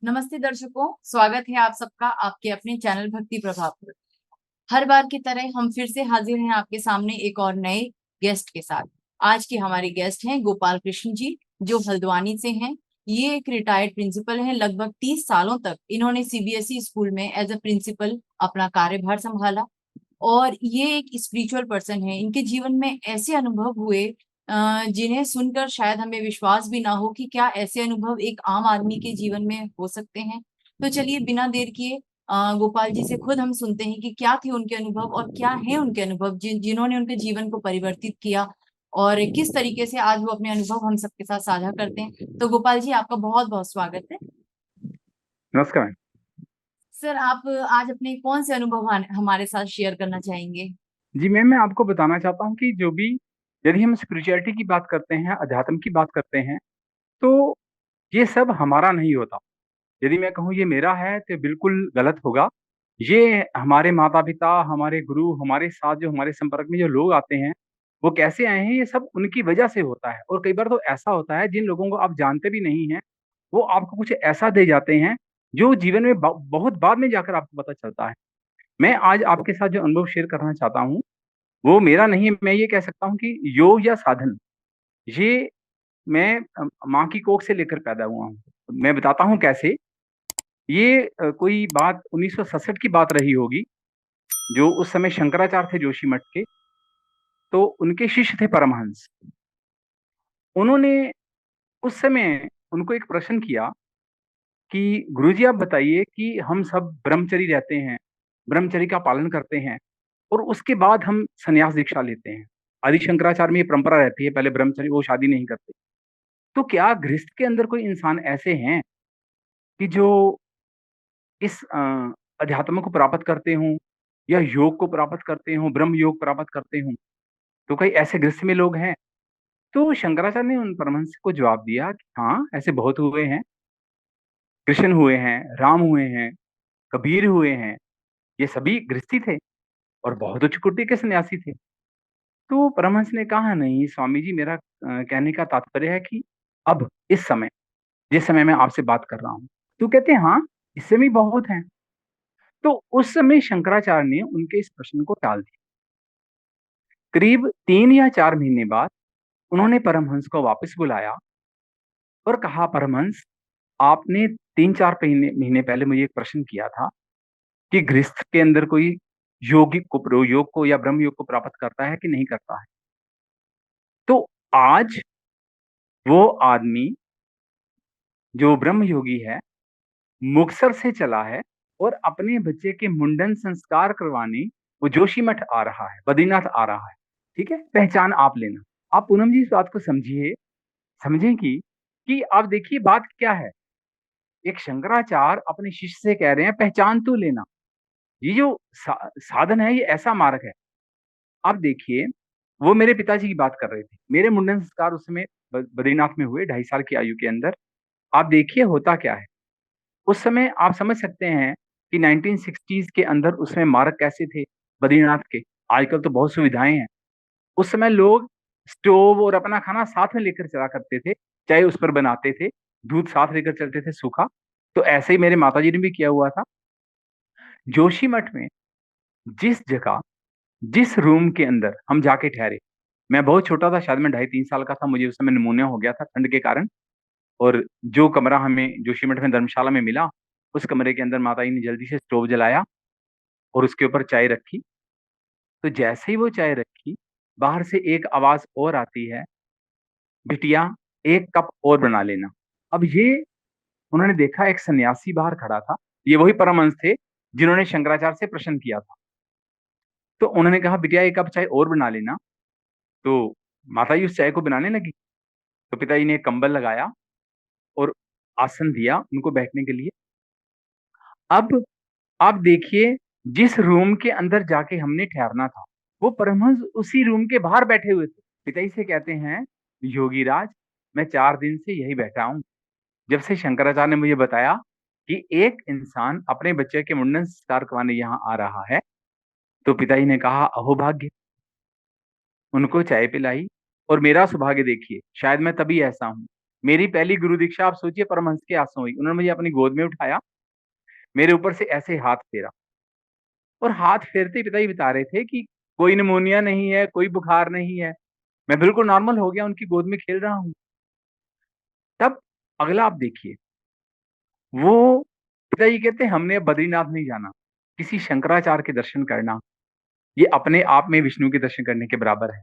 नमस्ते दर्शकों, स्वागत है आप सबका आपके अपने चैनल भक्ति प्रभाव पर। हर बार की तरह हम फिर से हाजिर हैं आपके सामने एक और नए गेस्ट के साथ। आज के हमारे गेस्ट हैं गोपाल कृष्ण जी, जो हल्द्वानी से हैं। ये एक रिटायर्ड प्रिंसिपल हैं। लगभग 30 सालों तक इन्होंने सीबीएसई स्कूल में एज अ प्रिंसिपल अपना कार्यभार संभाला। और ये एक स्पिरिचुअल पर्सन है। इनके जीवन में ऐसे अनुभव हुए जिन्हें सुनकर शायद हमें विश्वास भी ना हो कि क्या ऐसे अनुभव एक आम आदमी के जीवन में हो सकते हैं। तो चलिए बिना देर किए गोपाल जी से खुद हम सुनते हैं कि क्या थे उनके अनुभव और क्या है उनके अनुभव जिन्होंने उनके जीवन को परिवर्तित किया, और किस तरीके से आज वो अपने अनुभव हम सबके साथ साझा करते हैं। तो गोपाल जी, आपका बहुत बहुत स्वागत है। नमस्कार मैम। सर, आप आज अपने कौन से अनुभव हमारे साथ शेयर करना चाहेंगे? जी मैम, मैं आपको बताना चाहता हूँ कि जो भी यदि हम स्पिरिचुअलिटी की बात करते हैं, अध्यात्म की बात करते हैं, तो ये सब हमारा नहीं होता। यदि मैं कहूँ ये मेरा है तो बिल्कुल गलत होगा। ये हमारे माता पिता, हमारे गुरु, हमारे साथ जो हमारे संपर्क में जो लोग आते हैं, वो कैसे आए हैं, ये सब उनकी वजह से होता है। और कई बार तो ऐसा होता है जिन लोगों को आप जानते भी नहीं हैं, वो आपको कुछ ऐसा दे जाते हैं जो जीवन में बहुत बाद में जाकर आपको पता चलता है। मैं आज आपके साथ जो अनुभव शेयर करना चाहता हूँ, वो मेरा नहीं है। मैं ये कह सकता हूँ कि योग या साधन, ये मैं माँ की कोख से लेकर पैदा हुआ हूँ। मैं बताता हूँ कैसे। ये कोई बात 1967 की बात रही होगी। जो उस समय शंकराचार्य थे जोशी मठ के, तो उनके शिष्य थे परमहंस। उन्होंने उस समय उनको एक प्रश्न किया कि गुरुजी आप बताइए कि हम सब ब्रह्मचरी रहते हैं, ब्रह्मचरी का पालन करते हैं, और उसके बाद हम संन्यास दीक्षा लेते हैं। आदि शंकराचार्य में ये परंपरा रहती है, पहले ब्रह्मचरी, वो शादी नहीं करते। तो क्या गृहस्थ के अंदर कोई इंसान ऐसे हैं कि जो इस अध्यात्म को प्राप्त करते हों, या योग को प्राप्त करते हों, ब्रह्म योग प्राप्त करते हों? तो कई ऐसे गृहस्थ में लोग हैं। तो शंकराचार्य ने उन परमहंस को जवाब दिया कि हाँ, ऐसे बहुत हुए हैं। कृष्ण हुए हैं, राम हुए हैं, कबीर हुए हैं। ये सभी गृहस्थी थे और बहुत उच्च कोटि के सन्यासी थे। तो परमहंस ने कहा नहीं स्वामी जी, मेरा कहने का तात्पर्य है कि अब इस समय, जिस समय मैं आपसे बात कर रहा हूँ। तो कहते हैं हाँ, इससे भी बहुत हैं। तो उस समय शंकराचार्य ने उनके इस प्रश्न को टाल दिया। करीब 3 या 4 महीने बाद उन्होंने परमहंस को वापस बुलाया और कहा, परमहंस, आपने 3 4 महीने महीने पहले मुझे एक प्रश्न किया था कि गृहस्थ के अंदर कोई योग को या ब्रह्म योग को प्राप्त करता है कि नहीं करता है। तो आज वो आदमी जो ब्रह्म योगी है, मुक्तसर से चला है और अपने बच्चे के मुंडन संस्कार करवाने वो जोशी मठ आ रहा है, बद्रीनाथ आ रहा है। ठीक है, पहचान आप लेना। आप पूनम जी इस बात को समझिए, समझें कि आप देखिए बात क्या है। एक शंकराचार्य अपने शिष्य से कह रहे हैं पहचान तू लेना। ये जो साधन है, ये ऐसा मार्ग है। आप देखिए, वो मेरे पिताजी की बात कर रहे थे। मेरे मुंडन संस्कार उस समय बद्रीनाथ में हुए, 2.5 साल की आयु के अंदर। आप देखिए होता क्या है। उस समय आप समझ सकते हैं कि 1960s के अंदर उसमें मार्ग कैसे थे बद्रीनाथ के। आजकल तो बहुत सुविधाएं हैं। उस समय लोग स्टोव और अपना खाना साथ में लेकर चला करते थे, चाहे उस पर बनाते थे, दूध साथ लेकर चलते थे सूखा। तो ऐसे ही मेरे माताजी ने भी किया हुआ था। जोशी मठ में जिस जगह, जिस रूम के अंदर हम जाके ठहरे, मैं बहुत छोटा था, शायद मैं 2.5 3 साल का था। मुझे उस समय निमोनिया हो गया था ठंड के कारण। और जो कमरा हमें जोशी मठ में धर्मशाला में मिला, उस कमरे के अंदर माता जी ने जल्दी से स्टोव जलाया और उसके ऊपर चाय रखी। तो जैसे ही वो चाय रखी, बाहर से एक आवाज और आती है, बिटिया, एक कप और बना लेना। अब ये, उन्होंने देखा एक सन्यासी बाहर खड़ा था। ये वही परमहंस थे जिन्होंने शंकराचार्य से प्रश्न किया था। तो उन्होंने कहा, बिटिया एक कप चाय और बना लेना। तो माता जी उस चाय को बनाने लगी। तो पिताजी ने एक कंबल लगाया और आसन दिया उनको बैठने के लिए। अब आप देखिए, जिस रूम के अंदर जाके हमने ठहरना था, वो परमहंस उसी रूम के बाहर बैठे हुए थे। पिताजी से कहते हैं, योगीराज, मैं 4 दिन से यही बैठा हूँ। जब से शंकराचार्य ने मुझे बताया कि एक इंसान अपने बच्चे के मुंडन संस्कार करवाने यहाँ आ रहा है, तो पिताजी ने कहा, अहो भाग्य। उनको चाय पिलाई। और मेरा सौभाग्य देखिए, शायद मैं तभी ऐसा हूँ मेरी पहली गुरु दीक्षा आप सोचिए परमहंस के हाथों हुई। उन्होंने मुझे अपनी गोद में उठाया, मेरे ऊपर से ऐसे हाथ फेरा, और हाथ फेरते ही पिताजी बता रहे थे कि कोई निमोनिया नहीं है, कोई बुखार नहीं है, मैं बिल्कुल नॉर्मल हो गया, उनकी गोद में खेल रहा हूँ। तब अगला आप देखिए, वो पिताजी कहते हैं हमने अब बद्रीनाथ नहीं जाना, किसी शंकराचार्य के दर्शन करना ये अपने आप में विष्णु के दर्शन करने के बराबर है।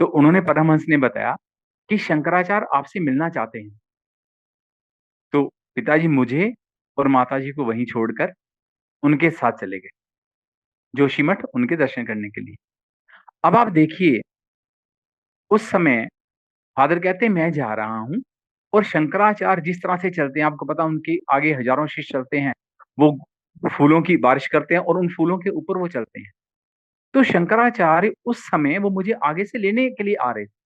तो उन्होंने, परमहंस ने बताया कि शंकराचार्य आपसे मिलना चाहते हैं। तो पिताजी मुझे और माताजी को वहीं छोड़कर उनके साथ चले गए जोशीमठ उनके दर्शन करने के लिए। अब आप देखिए, उस समय फादर कहते हैं मैं जा रहा हूं, और शंकराचार्य जिस तरह से चलते हैं, आपको पता उनके आगे हजारों शिष्य चलते हैं, वो फूलों की बारिश करते हैं और उन फूलों के ऊपर वो चलते हैं। तो शंकराचार्य उस समय वो मुझे आगे से लेने के लिए आ रहे थे।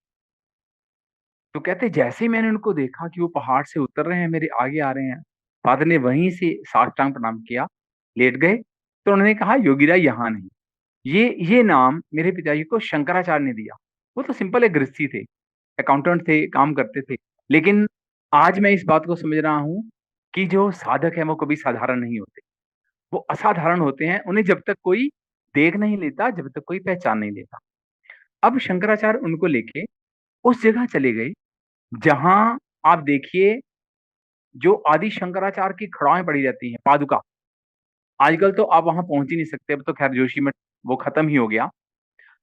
तो कहते जैसे ही मैंने उनको देखा कि वो पहाड़ से उतर रहे हैं, मेरे आगे आ रहे हैं, फादर ने वहीं से साष्टांग प्रणाम किया, लेट गए। तो उन्होंने कहा योगीराज यहाँ नहीं। ये नाम मेरे पिताजी को शंकराचार्य ने दिया। वो तो सिंपल एक गृहस्थी थे, अकाउंटेंट थे, काम करते थे। लेकिन आज मैं इस बात को समझ रहा हूँ कि जो साधक है वो कभी साधारण नहीं होते, वो असाधारण होते हैं। उन्हें जब तक कोई देख नहीं लेता, जब तक कोई पहचान नहीं लेता। अब शंकराचार्य उनको लेके उस जगह चले गए जहां आप देखिए जो आदि शंकराचार्य की खड़ाएं पड़ी रहती हैं, पादुका। आजकल तो आप वहां पहुंच ही नहीं सकते, अब तो खैर जोशीमठ वो खत्म ही हो गया।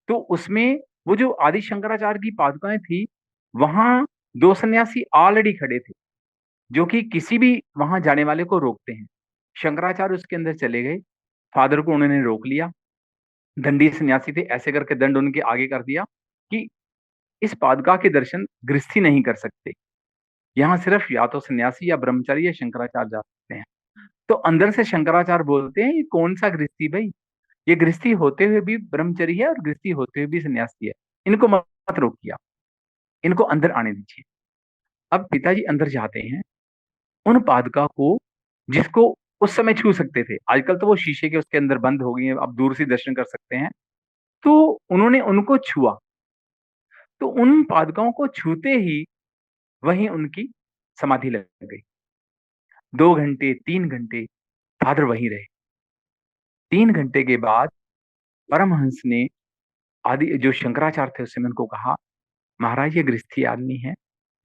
तो उसमें वो जो आदि शंकराचार्य की पादुकाएं थी, वहां दो सन्यासी ऑलरेडी खड़े थे जो कि किसी भी वहां जाने वाले को रोकते हैं। शंकराचार्य उसके अंदर चले गए, फादर को उन्होंने रोक लिया। दंडी सन्यासी थे, ऐसे करके दंड उनके आगे कर दिया कि इस पादुका के दर्शन गृहस्थी नहीं कर सकते, यहाँ सिर्फ या तो सन्यासी या ब्रह्मचारी या शंकराचार्य जा सकते हैं। तो अंदर से शंकराचार्य बोलते हैं ये कौन सा गृहस्थी भाई, ये गृहस्थी होते हुए भी ब्रह्मचरी है और गृहस्थी होते हुए भी सन्यासी है, इनको मत रोकिए, इनको अंदर आने दीजिए। अब पिताजी अंदर जाते हैं, उन पादुका को जिसको उस समय छू सकते थे, आजकल तो वो शीशे के उसके अंदर बंद हो गई है, आप दूर से दर्शन कर सकते हैं। तो उन्होंने उनको छुआ, तो उन पादुकाओं को छूते ही वहीं उनकी समाधि लग गई। 2 घंटे 3 घंटे फादर वहीं रहे। 3 घंटे के बाद परमहंस ने आदि जो शंकराचार्य थे उससे उनको कहा महाराज ये गृहस्थी आदमी है,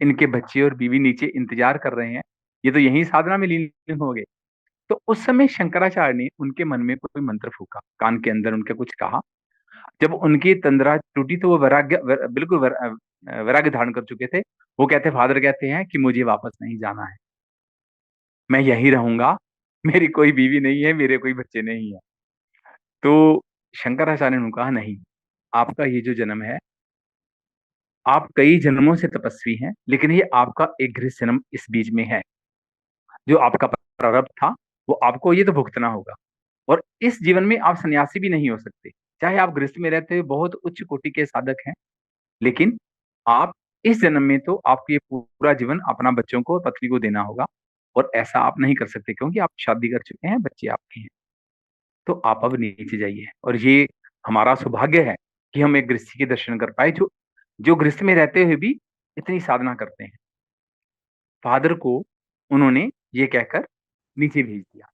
इनके बच्चे और बीवी नीचे इंतजार कर रहे हैं, ये तो यही साधना में लीन हो गए। तो उस समय शंकराचार्य ने उनके मन में कोई मंत्र फूका, कान के अंदर उनके कुछ कहा। जब उनकी तंद्रा टूटी तो वो बिल्कुल वैराग्य धारण कर चुके थे। वो कहते फादर कहते हैं कि मुझे वापस नहीं जाना है, मैं यहीं रहूंगा, मेरी कोई बीवी नहीं है, मेरे कोई बच्चे नहीं है। तो शंकराचार्य ने कहा नहीं, आपका ये जो जन्म है, आप कई जन्मों से तपस्वी हैं, लेकिन ये आपका एक गृहस्थ जन्म इस बीच में है, जो आपका प्रारब्ध था वो आपको ये तो भुगतना होगा। और इस जीवन में आप सन्यासी भी नहीं हो सकते, चाहे आप गृहस्थ में रहते हुए बहुत उच्च कोटि के साधक हैं, लेकिन आप इस जन्म में तो आपको ये पूरा जीवन अपना बच्चों को, पत्नी को देना होगा, और ऐसा आप नहीं कर सकते क्योंकि आप शादी कर चुके हैं, बच्चे आपके हैं। तो आप अब नीचे जाइए, और ये हमारा सौभाग्य है कि हम एक गृहस्थी के दर्शन कर पाए, जो जो गृहस्थ में रहते हुए भी इतनी साधना करते हैं। फादर को उन्होंने ये कहकर नीचे भेज दिया,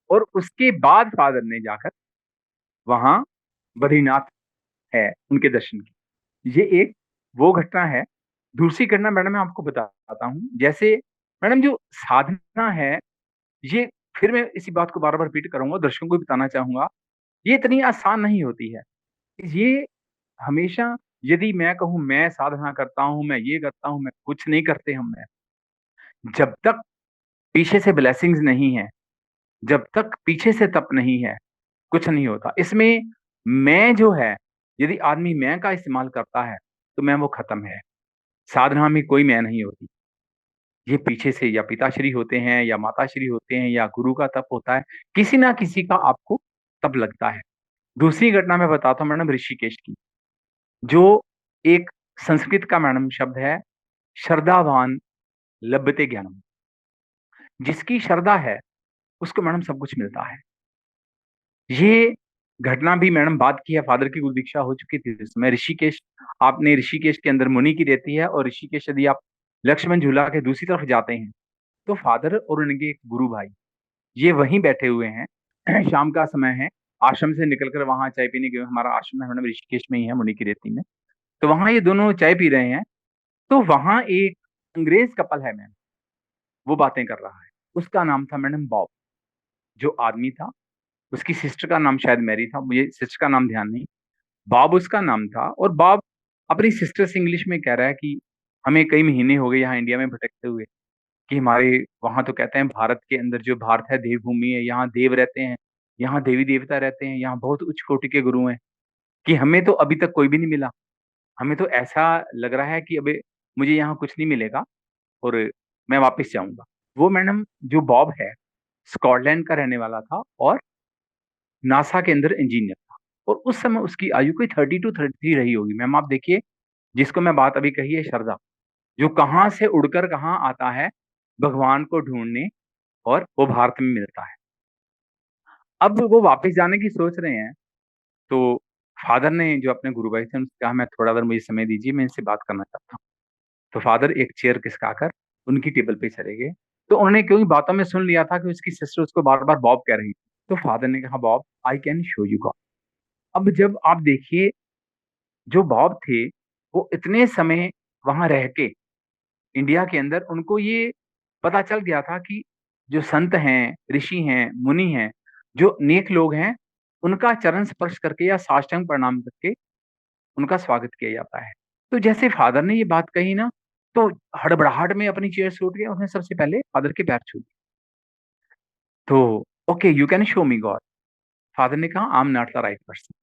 और उसके बाद फादर ने जाकर वहां बद्रीनाथ है उनके दर्शन किए। ये एक वो घटना है। दूसरी घटना मैडम मैं आपको बताता हूँ, जैसे मैडम जो साधना है, ये फिर मैं इसी बात को बार बार रिपीट करूंगा, दर्शकों को भी बताना चाहूंगा, ये इतनी आसान नहीं होती है। ये हमेशा, यदि मैं कहूं मैं साधना करता हूं, मैं ये करता हूं, मैं कुछ नहीं करते हम, मैं जब तक पीछे से ब्लेसिंग्स नहीं है, जब तक पीछे से तप नहीं है, कुछ नहीं होता इसमें। मैं जो है, यदि आदमी मैं का इस्तेमाल करता है तो मैं वो खत्म है। साधना में कोई मैं नहीं होती, ये पीछे से या पिताश्री होते हैं या माताश्री होते हैं या गुरु का तप होता है, किसी ना किसी का आपको तप लगता है। दूसरी घटना मैं बताता हूँ मैडम ऋषिकेश की, जो एक संस्कृत का मैडम शब्द है, श्रद्धावान लभते ज्ञानम। जिसकी श्रद्धा है उसको मैडम सब कुछ मिलता है। ये घटना भी मैडम बात की है, फादर की गुरु दीक्षा हो चुकी थी उस समय ऋषिकेश, आपने ऋषिकेश के अंदर मुनि की रहती है, और ऋषिकेश यदि आप लक्ष्मण झूला के दूसरी तरफ जाते हैं तो फादर और उनके एक गुरु भाई ये वहीं बैठे हुए हैं। शाम का समय है, आश्रम से निकलकर वहां चाय पीने गए। हमारा आश्रम है मैडम ऋषिकेश में ही है, मुनि की रेती में। तो वहां ये दोनों चाय पी रहे हैं। तो वहां एक अंग्रेज कपल है मैम, वो बातें कर रहा है। उसका नाम था मैडम बॉब। जो आदमी था, उसकी सिस्टर का नाम शायद मैरी था, मुझे सिस्टर का नाम ध्यान नहीं। बॉब उसका नाम था। और बॉब अपनी सिस्टर से इंग्लिश में कह रहा है कि हमें कई महीने हो गए यहाँ इंडिया में भटकते हुए, कि हमारे वहां तो कहते हैं भारत के अंदर जो भारत है देवभूमि है, यहाँ देव रहते हैं, यहाँ देवी देवता रहते हैं, यहाँ बहुत उच्च कोटि के गुरु हैं, कि हमें तो अभी तक कोई भी नहीं मिला। हमें तो ऐसा लग रहा है कि अबे मुझे यहाँ कुछ नहीं मिलेगा और मैं वापस जाऊंगा। वो मैडम जो बॉब है, स्कॉटलैंड का रहने वाला था और नासा के अंदर इंजीनियर था। और उस समय उसकी आयु कोई 30 to 33 रही होगी मैम। आप देखिए, जिसको मैं बात अभी कही है श्रद्धा, जो कहाँ से उड़कर कहाँ आता है भगवान को ढूंढने, और वो भारत में मिलता है। अब वो वापस जाने की सोच रहे हैं। तो फादर ने जो अपने गुरु भाई थे उनसे कहा, मैं थोड़ा देर मुझे समय दीजिए, मैं इनसे बात करना चाहता हूँ। तो फादर एक चेयर खिसकाकर उनकी टेबल पे चले गए। तो उन्होंने क्योंकि बातों में सुन लिया था कि उसकी सिस्टर उसको बार बार बॉब कह रही थी। तो फादर ने कहा, Bob I can show you God. अब जब आप देखिए, जो बॉब थे वो इतने समय वहां रह के इंडिया के अंदर, उनको ये पता चल गया था कि जो संत हैं, ऋषि हैं, मुनि हैं, जो नेक लोग हैं, उनका चरण स्पर्श करके या साष्टांग प्रणाम करके उनका स्वागत किया जाता है। तो जैसे फादर ने ये बात कही ना, तो हड़बड़ाहट में अपनी चेयर से उठ गया, उसने सबसे पहले फादर के पैर छू लिए। तो okay you can show me God. Father ने कहा, I am not the right person,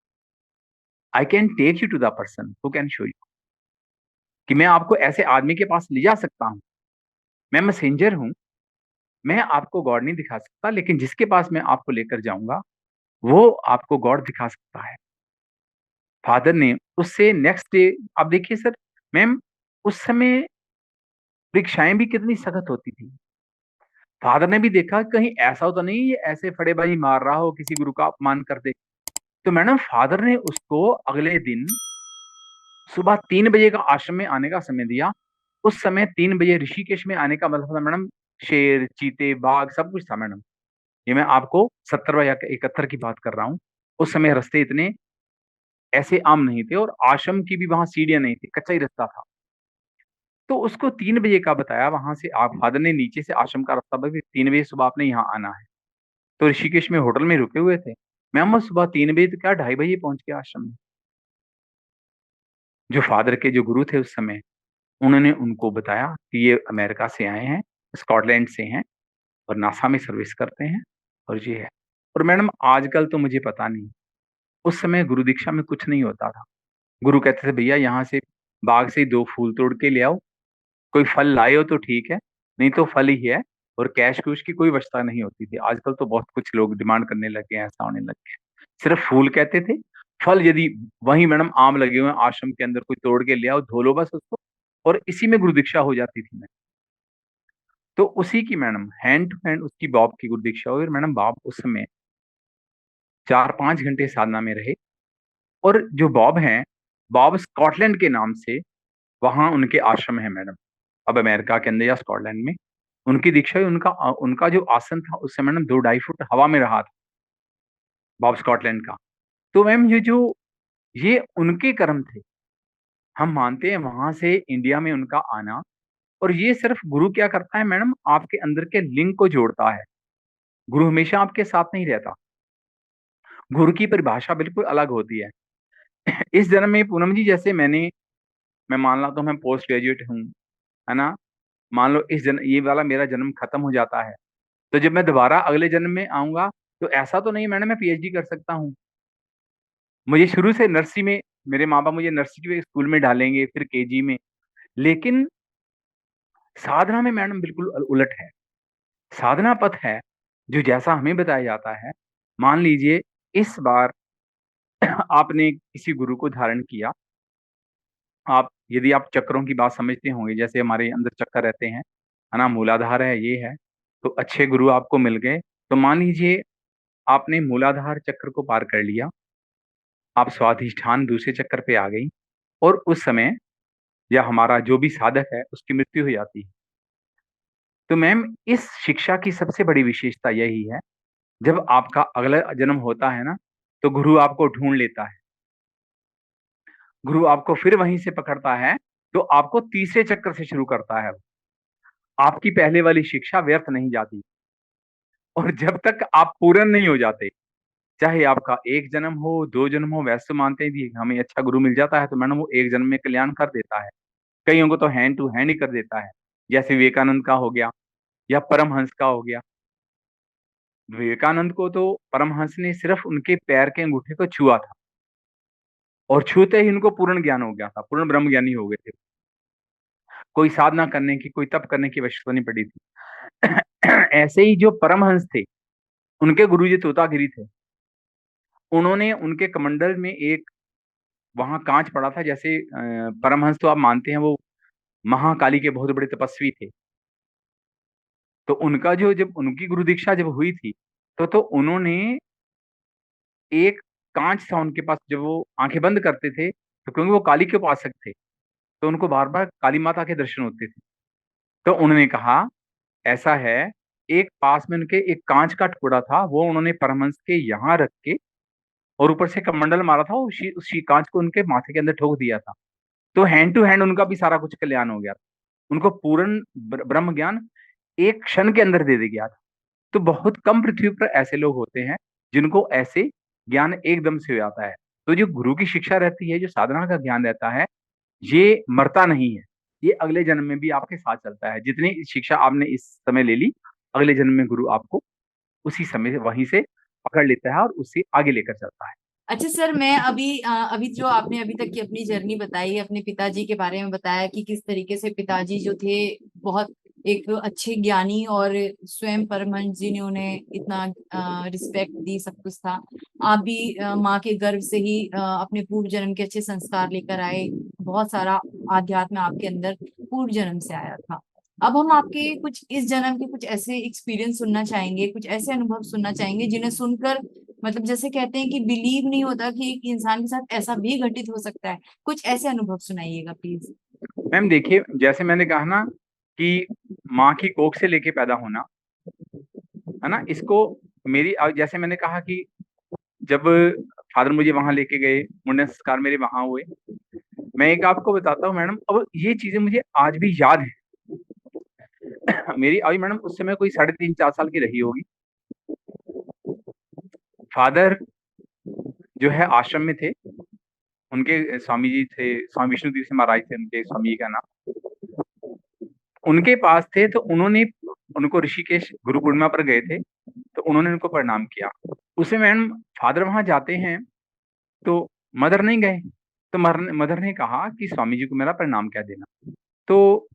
I can take you to the person who can show you. कि मैं आपको ऐसे आदमी के पास ले जा सकता हूँ, मैं मैसेंजर हूँ, मैं आपको गॉड नहीं दिखा सकता, लेकिन जिसके पास मैं आपको लेकर जाऊंगा वो आपको गॉड दिखा सकता है। फादर ने उससे नेक्स्ट डे, आप देखिए सर, मैम उस समय परीक्षाएं भी कितनी सख्त होती थी। फादर ने भी देखा कहीं ऐसा तो नहीं ये ऐसे फड़ेबाजी मार रहा हो, किसी गुरु का अपमान कर दे। तो मैडम फादर ने उसको अगले दिन सुबह 3 बजे का आश्रम में आने का समय दिया। उस समय 3 बजे ऋषिकेश में आने का मतलब था मैडम, शेर, चीते, बाघ सब कुछ था मैडम। ये मैं आपको 70 या 71 की बात कर रहा हूँ। उस समय रास्ते इतने ऐसे आम नहीं थे, और आश्रम की भी वहां सीढ़ियां नहीं थी, कच्चा ही रास्ता था। तो उसको 3 बजे का बताया, वहां से आप फादर ने नीचे से आश्रम का रास्ता बताया, 3 बजे सुबह आपने यहाँ आना है। तो ऋषिकेश में होटल में रुके हुए थे। मैम वो सुबह 3 बजे तो क्या 2:30 बजे पहुंच गया आश्रम में। जो फादर के जो गुरु थे उस समय, उन्होंने उनको बताया कि ये अमेरिका से आए हैं, स्कॉटलैंड से हैं, और नासा में सर्विस करते हैं, और ये है। और मैडम आजकल तो मुझे पता नहीं, उस समय गुरु दीक्षा में कुछ नहीं होता था। गुरु कहते थे, भैया यहाँ से बाग से 2 फूल तोड़ के ले आओ, कोई फल लाए हो तो ठीक है, नहीं तो फल ही है। और कैश कुश की कोई व्यवस्था नहीं होती थी। आजकल तो बहुत कुछ लोग डिमांड करने लग गए हैं, ऐसा होने लग गया है। सिर्फ फूल कहते थे। फल यदि वही मैडम आम लगे हुए हैं आश्रम के अंदर, कोई तोड़ के ले आओ, धो लो बस उसको, और इसी में गुरु दीक्षा हो जाती थी। मैं तो उसी की मैडम हैंड टू हैंड उसकी बॉब की गुरु दीक्षा हुई। और मैडम बॉब उस समय 4-5 घंटे साधना में रहे। और जो बॉब हैं, बॉब स्कॉटलैंड के नाम से वहां उनके आश्रम है मैडम, अब अमेरिका के अंदर या स्कॉटलैंड में। उनकी दीक्षा हुई। उनका उनका जो आसन था उस समय मैडम 2-2.5 फुट हवा में रहा था, बॉब स्कॉटलैंड का। तो मैम ये उनके कर्म थे। हम मानते हैं वहां से इंडिया में उनका आना। और ये सिर्फ गुरु क्या करता है मैडम, आपके अंदर के लिंक को जोड़ता है। गुरु हमेशा आपके साथ नहीं रहता। गुरु की परिभाषा बिल्कुल अलग होती है। इस जन्म में पूनम जी, जैसे मैं मान ला तो मैं पोस्ट ग्रेजुएट हूँ, है ना। मान लो इस जन्म ये वाला मेरा जन्म खत्म हो जाता है, तो जब मैं दोबारा अगले जन्म में आऊंगा, तो ऐसा तो नहीं मैडम मैं पीएचडी कर सकता हूँ। मुझे शुरू से नर्सरी में मेरे माँ बाप मुझे नर्सरी के स्कूल में डालेंगे, फिर केजी में। लेकिन साधना में मैडम बिल्कुल उलट है। साधना पथ है जो जैसा हमें बताया जाता है। मान लीजिए इस बार आपने किसी गुरु को धारण किया। आप यदि आप चक्रों की बात समझते होंगे, जैसे हमारे अंदर चक्कर रहते हैं, है ना, मूलाधार है, ये है। तो अच्छे गुरु आपको मिल गए। तो मान लीजिए आपने मूलाधार चक्र को पार कर लिया, आप स्वाधिष्ठान दूसरे चक्कर पे आ गई। और उस समय या हमारा जो भी साधक है उसकी मृत्यु हो जाती है। तो मैम इस शिक्षा की सबसे बड़ी विशेषता यही है, जब आपका अगला जन्म होता है ना, तो गुरु आपको ढूंढ लेता है, गुरु आपको फिर वहीं से पकड़ता है, तो आपको तीसरे चक्र से शुरू करता है। आपकी पहले वाली शिक्षा व्यर्थ नहीं जाती, और जब तक आप पूर्ण नहीं हो जाते, चाहे आपका एक जन्म हो, दो जन्म हो, वैसे तो मानते हैं कि हमें अच्छा गुरु मिल जाता है तो मैडम वो एक जन्म में कल्याण कर देता है। कईयों को तो हैंड टू हैंड ही कर देता है, जैसे विवेकानंद का हो गया या परमहंस का हो गया। विवेकानंद को तो परमहंस ने सिर्फ उनके पैर के अंगूठे को छुआ था, और छूते ही उनको पूर्ण ज्ञान हो गया था, पूर्ण ब्रह्म ज्ञानी हो गए थे। कोई साधना करने की, कोई तप करने की आवश्यकता नहीं पड़ी थी। ऐसे ही जो परमहंस थे, उनके गुरु जी तोतागिरी थे। उन्होंने उनके कमंडल में एक वहां कांच पड़ा था, जैसे परमहंस तो आप मानते हैं वो महाकाली के बहुत बड़े तपस्वी थे। तो उनका जो जब उनकी गुरु दीक्षा जब हुई थी, तो उन्होंने एक कांच था उनके पास, जब वो आंखें बंद करते थे, तो क्योंकि वो काली के उपासक थे, तो उनको बार बार काली माता के दर्शन होते थे। तो उन्होंने कहा ऐसा है, एक पास में उनके एक कांच का टुकड़ा था, वो उन्होंने परमहंस के यहाँ रख के और ऊपर से कमंडल मारा था, उसी कांच को उनके माथे के अंदर ठोक दिया था। तो हैंड टू हैंड उनका भी सारा कुछ कल्याण हो गया था। उनको पूर्ण ब्रह्म ज्ञान एक क्षण के अंदर दे दिया गया था। तो बहुत कम पृथ्वी पर ऐसे लोग होते हैं जिनको ऐसे ज्ञान एकदम से हो जाता है। तो जो गुरु की शिक्षा रहती है, जो साधना का ज्ञान रहता है, ये मरता नहीं है, ये अगले जन्म में भी आपके साथ चलता है। जितनी शिक्षा आपने इस समय ले ली, अगले जन्म में गुरु आपको उसी समय वहीं से पकड़ लेता है और उससे आगे लेकर चलता है। अच्छा सर, मैं अभी जो आपने अभी तक की अपनी जर्नी बताई, अपने पिताजी के बारे में बताया कि किस तरीके से पिताजी जो थे बहुत एक अच्छे ज्ञानी, और स्वयं परमहंस जी ने उन्हें इतना रिस्पेक्ट दी, सब कुछ था। आप भी माँ के गर्भ से ही अपने पूर्व जन्म के अच्छे संस्कार लेकर आए, बहुत सारा आध्यात्म आपके अंदर पूर्व जन्म से आया था। अब हम आपके कुछ इस जन्म के कुछ ऐसे एक्सपीरियंस सुनना चाहेंगे, कुछ ऐसे अनुभव सुनना चाहेंगे जिन्हें सुनकर मतलब जैसे कहते हैं कि बिलीव नहीं होता कि एक इंसान के साथ ऐसा भी घटित हो सकता है। कुछ ऐसे अनुभव सुनाइएगा प्लीज। मैम देखिए, जैसे मैंने कहा ना कि माँ की कोख से लेके पैदा होना, है ना, इसको जैसे मैंने कहा कि जब फादर मुझे वहां लेके गए, मुंडन संस्कार मेरे वहां हुए। मैं एक आपको बताता हूँ मैडम, अब ये चीजें मुझे आज भी याद है। मेरी अभी मैडम उस समय कोई 3.5-4 साल की रही होगी। फादर जो है आश्रम में थे, उनके स्वामी जी थे, स्वामी विष्णु तीर्थ महाराज थे उनके स्वामी का नाम। उनके पास थे, तो उन्होंने उनको ऋषिकेश गुरु पूर्णिमा पर गए थे, तो उन्होंने उनको प्रणाम किया। उसे मैडम फादर वहां जाते हैं, तो मदर नहीं गए, तो मदर ने कहा कि स्वामी जी को मेरा प्रणाम कह देना। तो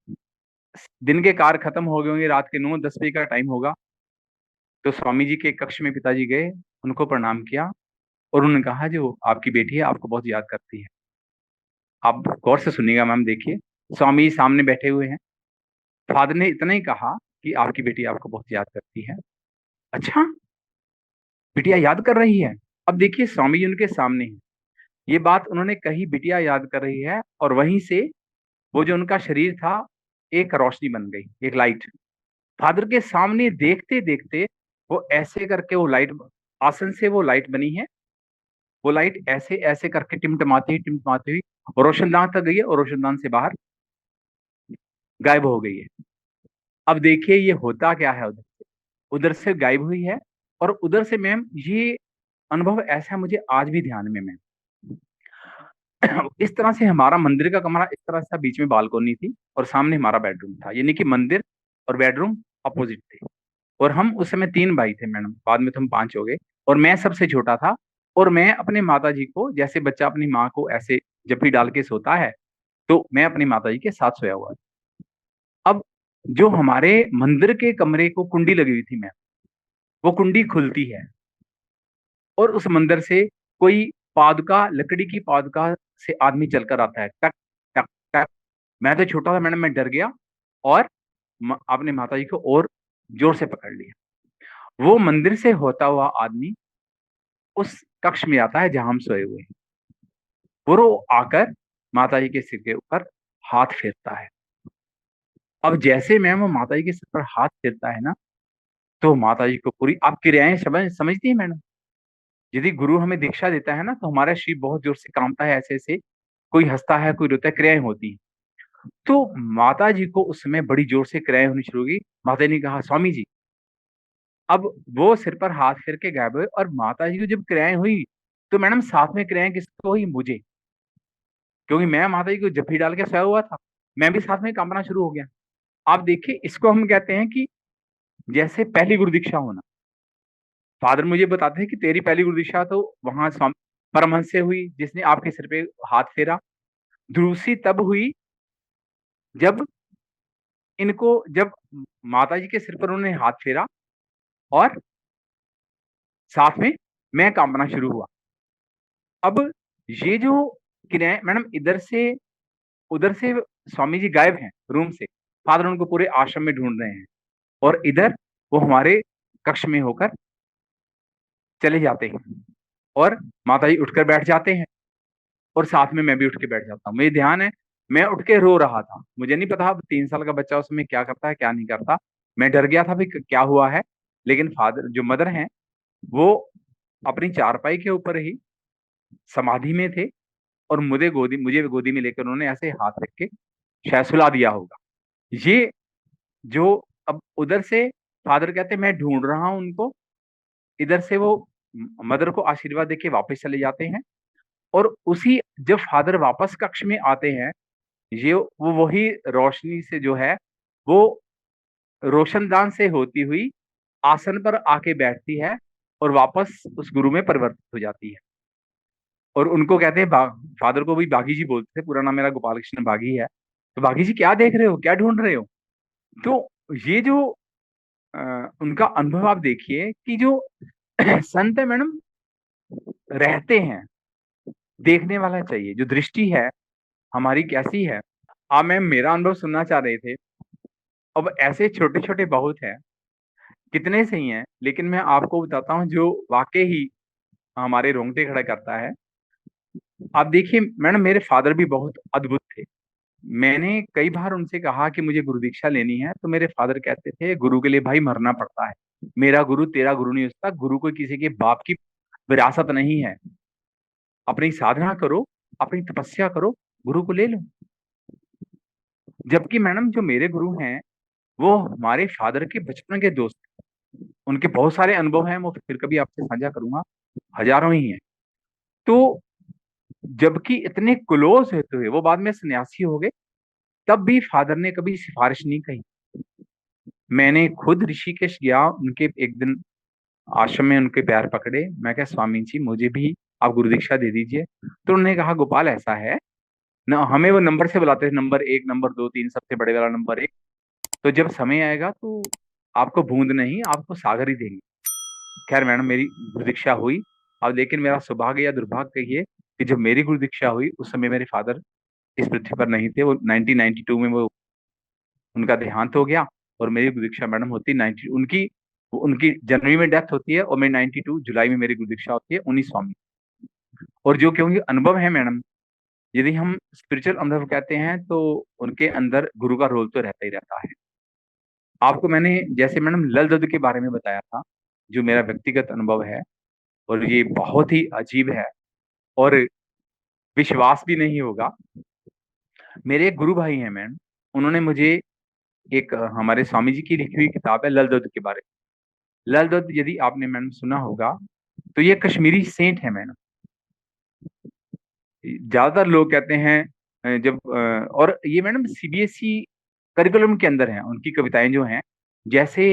दिन के कार्य खत्म हो गए होंगे, रात के 9-10 बजे का टाइम होगा। तो स्वामी जी के कक्ष में पिताजी गए, उनको प्रणाम किया, और उन्होंने कहा जो आपकी बेटी है आपको बहुत याद करती है। आप गौर से सुनिएगा मैम, देखिए स्वामी जी सामने बैठे हुए हैं, फादर ने इतना ही कहा कि आपकी बेटी आपको बहुत याद करती है। अच्छा, बिटिया याद कर रही है। अब देखिए स्वामी जी उनके सामने है, ये बात उन्होंने कही, बिटिया याद कर रही है, और वहीं से वो जो उनका शरीर था, एक रोशनी बन गई, एक लाइट। फादर के सामने देखते देखते वो ऐसे करके वो लाइट, आसन से वो लाइट बनी है, वो लाइट ऐसे ऐसे करके टिमटमाती हुई रोशनदान तक गई है, और रोशनदान से बाहर गायब हो गई है। अब देखिए ये होता क्या है, उधर से गायब हुई है, और उधर से मैम ये अनुभव ऐसा मुझे आज भी ध्यान में मैम। इस तरह से हमारा मंदिर का कमरा इस तरह से था, बीच में बालकोनी थी और सामने हमारा बेडरूम था, यानी कि मंदिर और बेडरूम अपोजिट थे। और हम उस समय 3 भाई थे मैडम, बाद में तो हम 5 हो गए, और मैं सबसे छोटा था। और मैं अपने माता जी को, जैसे बच्चा अपनी माँ को ऐसे जप्पी डाल के सोता है, तो मैं अपनी माता जी के साथ सोया हुआ था। अब जो हमारे मंदिर के कमरे को कुंडी लगी हुई थी मैम, वो कुंडी खुलती है, और उस मंदिर से कोई पादुका, लकड़ी की पादुका से आदमी चलकर आता है, टक टक टक। मैं तो छोटा था मैडम, मैं डर गया, और अपने माता जी को और जोर से पकड़ लिया। वो मंदिर से होता हुआ आदमी उस कक्ष में आता है जहां हम सोए हुए हैं, और वो आकर माता जी के सिर के ऊपर हाथ फेरता है। अब जैसे मैम वो माता जी के सिर पर हाथ फेरता है ना, तो माता जी को पूरी आप क्रियाएं समझती है मैडम। यदि गुरु हमें दीक्षा देता है ना, तो हमारा शरीर बहुत जोर से कांपता है, ऐसे ऐसे कोई हंसता है, कोई रोता है, क्रियाएं होती हैं। तो माता जी को उस समय बड़ी जोर से क्रियाएं होनी शुरू हुई। माता जी ने कहा स्वामी जी। अब वो सिर पर हाथ फेर के गायब हुए, और माता जी को जब क्रियाएं हुई, तो मैडम साथ में क्रियाएं किसको हुई? मुझे। क्योंकि मैं माता जी को जप्फी डाल के सोया हुआ था, मैं भी साथ में कांपना शुरू हो गया। आप देखिए, इसको हम कहते हैं कि जैसे पहली गुरु दीक्षा होना। फादर मुझे बताते हैं कि तेरी पहली गुरु दीक्षा तो वहां स्वामी परमहंस से हुई, जिसने आपके सिर पे हाथ फेरा। दूसरी तब हुई जब जब माता जी के सिर पर उन्होंने हाथ फेरा, और साथ में मैं कांपना शुरू हुआ। अब ये जो क्रियाएं मैडम, इधर से उधर से स्वामी जी गायब हैं रूम से, फादर उनको पूरे आश्रम में ढूंढ रहे हैं, और इधर वो हमारे कक्ष में होकर चले जाते हैं, और माता जी उठकर बैठ जाते हैं, और साथ में मैं भी उठ के बैठ जाता हूँ। मुझे ध्यान है, मैं उठ के रो रहा था। मुझे नहीं पता अब 3 साल का बच्चा उसमें क्या करता है क्या नहीं करता। मैं डर गया था भाई क्या हुआ है। लेकिन फादर जो मदर हैं, वो अपनी चारपाई के ऊपर ही समाधि में थे, और मुझे गोदी में लेकर उन्होंने ऐसे हाथ रख के शायद सुला दिया होगा। ये जो अब उधर से फादर कहते मैं ढूंढ रहा हूं उनको, इधर से वो मदर को आशीर्वाद देके वापस चले जाते हैं। और उसी जब फादर वापस कक्ष में आते हैं, ये वो वही रोशनी से जो है, वो रोशनदान से होती हुई आसन पर आके बैठती है, और वापस उस गुरु में परिवर्तित हो जाती है। और उनको कहते हैं फादर को भी बागी जी बोलते थे, पूरा नाम मेरा गोपाल कृष्ण बागी है। तो बागी जी क्या देख रहे हो, क्या ढूंढ रहे हो? तो ये जो उनका अनुभव आप देखिए कि जो संत है मैडम, रहते हैं, देखने वाला चाहिए, जो दृष्टि है हमारी कैसी है। आप मैम मेरा अनुभव सुनना चाह रहे थे। अब ऐसे छोटे छोटे बहुत हैं, कितने सही हैं, लेकिन मैं आपको बताता हूँ जो वाकई ही हमारे रोंगटे खड़ा करता है। आप देखिए मैडम, मेरे फादर भी बहुत अद्भुत थे। मैंने कई बार उनसे कहा कि मुझे गुरु दीक्षा लेनी है, तो मेरे फादर कहते थे गुरु के लिए भाई मरना पड़ता है। मेरा गुरु तेरा गुरु नहीं हो सकता, गुरु कोई किसी के बाप की विरासत नहीं है। अपनी साधना करो, अपनी तपस्या करो, गुरु को ले लो। जबकि मैडम जो मेरे गुरु हैं, वो हमारे फादर के बचपन के दोस्त हैं। उनके बहुत सारे अनुभव हैं, वो फिर कभी आपसे साझा करूंगा, हजारों ही हैं। तो जबकि इतने क्लोज होते हुए वो बाद में सन्यासी हो गए, तब भी फादर ने कभी सिफारिश नहीं कही। मैंने खुद ऋषिकेश गया, उनके एक दिन आश्रम में उनके पैर पकड़े, मैं कहा स्वामी जी मुझे भी आप गुरु दीक्षा दे दीजिए। तो उन्होंने कहा गोपाल ऐसा है ना, हमें वो नंबर से बुलाते थे, नंबर 1, नंबर 2, 3, सबसे बड़े वाला नंबर 1। तो जब समय आएगा तो आपको बूंद नहीं, आपको सागर ही देंगे। खैर मैडम मेरी गुरु दीक्षा हुई। अब लेकिन मेरा सौभाग्य या दुर्भाग्य कहिए कि जब मेरी गुरु दीक्षा हुई, उस समय मेरे फादर इस पृथ्वी पर नहीं थे। वो 1992 में वो उनका देहांत हो गया, और मेरी गुरु दीक्षा मैडम होती 90 उनकी उनकी जनवरी में डेथ होती है, और मेरी 92 जुलाई में मेरी गुरु दीक्षा होती है 19 स्वामी। और जो क्योंकि अनुभव है मैडम, यदि हम स्पिरिचुअल अनुभव कहते हैं, तो उनके अंदर गुरु का रोल तो रहता ही रहता है। आपको मैंने जैसे मैडम लल दद के बारे में बताया था, जो मेरा व्यक्तिगत अनुभव है, और ये बहुत ही अजीब है, और विश्वास भी नहीं होगा। मेरे एक गुरु भाई हैं मैम, उन्होंने मुझे एक हमारे स्वामी जी की लिखी हुई किताब है लल दद के बारे में। लल दद यदि आपने मैडम सुना होगा, तो ये कश्मीरी सेंट है मैडम। ज्यादातर लोग कहते हैं जब और ये मैडम सीबीएसई करिकुलम के अंदर है उनकी कविताएं जो हैं, जैसे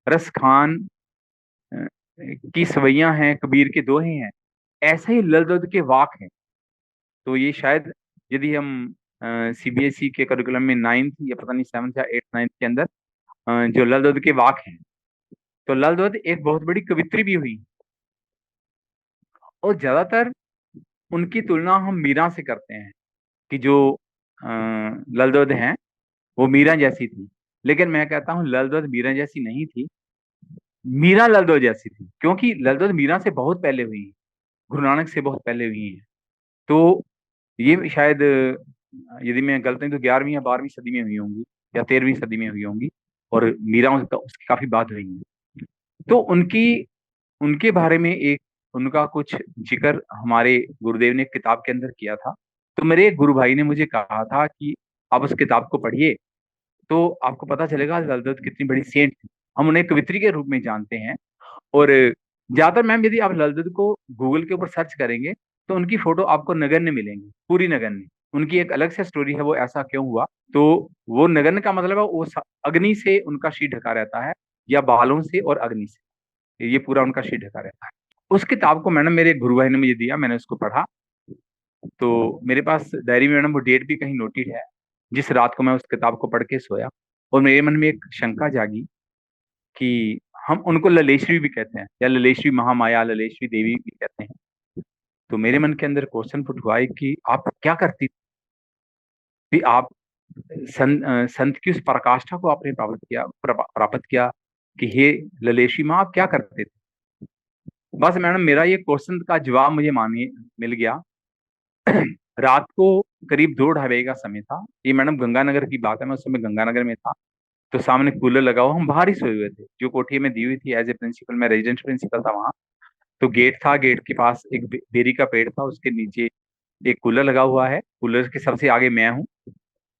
रस खान की सवैयां हैं, कबीर के दोहे हैं, ऐसे ही लल दद के वाक हैं। तो ये शायद यदि हम सीबीएसई के करिकुलम में 9th या पता नहीं 7th या 8th 9th के अंदर जो लल दद के वाक हैं, तो लल दद एक बहुत बड़ी कवित्री भी हुई। और ज्यादातर उनकी तुलना हम मीरा से करते हैं कि जो लल दद हैं वो मीरा जैसी थी। लेकिन मैं कहता हूँ लल दद मीरा जैसी नहीं थी, मीरा लल दद जैसी थी, क्योंकि लल दद मीरा से बहुत पहले हुई है, गुरु नानक से बहुत पहले हुई है। तो ये शायद यदि मैं गलत नहीं तो 11वीं या 12वीं सदी में हुई होंगी, या 13वीं सदी में हुई होंगी। और मीरा उसकी काफी बात हुई है। तो उनकी उनके बारे में एक उनका कुछ जिक्र हमारे गुरुदेव ने एक किताब के अंदर किया था। तो मेरे एक गुरु भाई ने मुझे कहा था कि आप उस किताब को पढ़िए, तो आपको पता चलेगा लल देवता कितनी बड़ी सेंट थी। हम उन्हें कवित्री के रूप में जानते हैं। और ज्यादातर मैम यदि आप लल देवता को गूगल के ऊपर सर्च करेंगे तो उनकी फोटो आपको नगण्य मिलेंगी, पूरी नगण्य। उनकी एक अलग से स्टोरी है, वो ऐसा क्यों हुआ। तो वो नगण्य का मतलब है वो अग्नि से उनका शीर ढका रहता है, या बालों से और अग्नि से, ये पूरा उनका शीर ढका रहता है। उस किताब को मैडम मेरे गुरु भाई ने मुझे दिया, मैंने उसको पढ़ा। तो मेरे पास डायरी में मैडम वो डेट भी कहीं नोटेड है, जिस रात को मैं उस किताब को पढ़ के सोया। और मेरे मन में एक शंका जागी कि हम उनको ललेश्वरी भी कहते हैं, या ललेश्वरी महामाया, ललेश्वरी देवी भी कहते हैं। तो मेरे मन के अंदर क्वेश्चन पुट हुआ है कि आप क्या करती थी, आप संत की उस पराकाष्ठा को आपने प्राप्त किया कि हे ललेश्वरी माँ, आप क्या करते थे। बस मैडम मेरा ये क्वेश्चन का जवाब मुझे मानिए मिल गया। रात को करीब 2-2:30 का समय था। ये मैडम गंगानगर की बात है, मैं उस समय गंगानगर में था। तो सामने कूलर लगा हुआ, हम बाहर ही सोए हुए थे, जो कोठी में दी हुई थी एज ए प्रिंसिपल, मैं रेजिडेंट प्रिंसिपल था वहाँ। तो गेट था, गेट के पास एक बेरी का पेड़ था, उसके नीचे एक कूलर लगा हुआ है। कूलर के सबसे आगे मैं हूँ,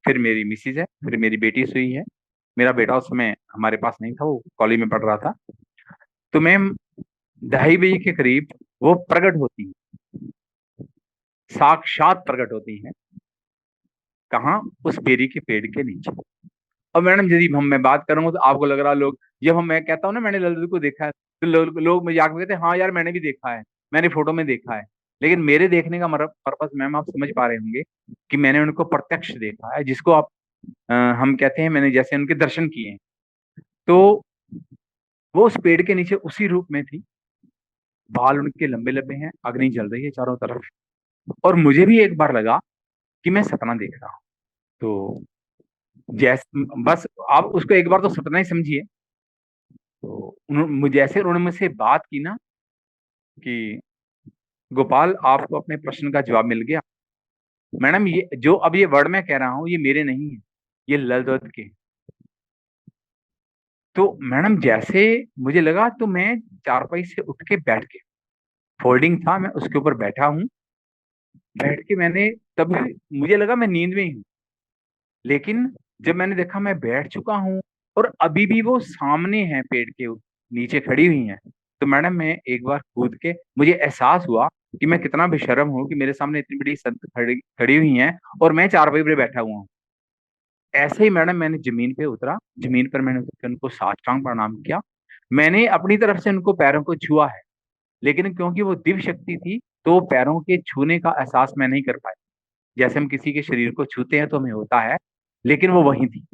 फिर मेरी मिसिज है, फिर मेरी बेटी सोई है। मेरा बेटा उस समय हमारे पास नहीं था, वो कॉलेज में पढ़ रहा था। तो मैम 2:30 बजे के करीब वो प्रकट होती है, साक्षात प्रकट होती है। कहाँ? उस बेरी के पेड़ के नीचे। और मैडम यदि हम मैं बात करूंगा तो आपको लग रहा, लोग जब हम मैं कहता हूँ ना मैंने ललित को देखा है, तो लोग मजाक में कहते हैं हाँ यार मैंने भी देखा है, मैंने फोटो में देखा है। लेकिन मेरे देखने का पर्पस मैम आप समझ पा रहे होंगे कि मैंने उनको प्रत्यक्ष देखा है, जिसको आप हम कहते हैं मैंने जैसे उनके दर्शन किए हैं। तो वो उस पेड़ के नीचे उसी रूप में थी, बाल उनके लंबे लंबे हैं, अग्नि जल रही है चारों तरफ। और मुझे भी एक बार लगा कि मैं सपना देख रहा हूँ। तो जैस बस आप उसको एक बार तो सपना ही समझिए। तो मुझे जैसे उन्होंने मुझसे बात की ना कि गोपाल आपको अपने प्रश्न का जवाब मिल गया। मैडम ये जो अब ये वर्ड मैं कह रहा हूँ ये मेरे नहीं है, ये लल दत्त के। तो मैडम जैसे मुझे लगा तो मैं चारपाई से उठ के बैठ गया, फोल्डिंग था, मैं उसके ऊपर बैठा हूँ। बैठ के मैंने तब मुझे लगा मैं नींद में ही हूँ। लेकिन जब मैंने देखा मैं बैठ चुका हूँ और अभी भी वो सामने है, पेड़ के नीचे खड़ी हुई हैं। तो मैडम मैं एक बार कूद के, मुझे एहसास हुआ कि मैं कितना बेशर्म हूँ कि मेरे सामने इतनी बड़ी संत खड़ी खड़ी हुई हैं और मैं चारपाई पे बैठा हुआ हूँ। ऐसे ही मैडम मैंने जमीन पे उतरा, जमीन पर मैंने उतर के उनको साष्टांग प्रणाम किया। मैंने अपनी तरफ से उनको पैरों को छुआ है, लेकिन क्योंकि वो दिव्य शक्ति थी तो पैरों के छूने का एहसास मैं नहीं कर पाया। जैसे हम किसी के शरीर को छूते हैं तो हमें होता है, लेकिन वो वही थी,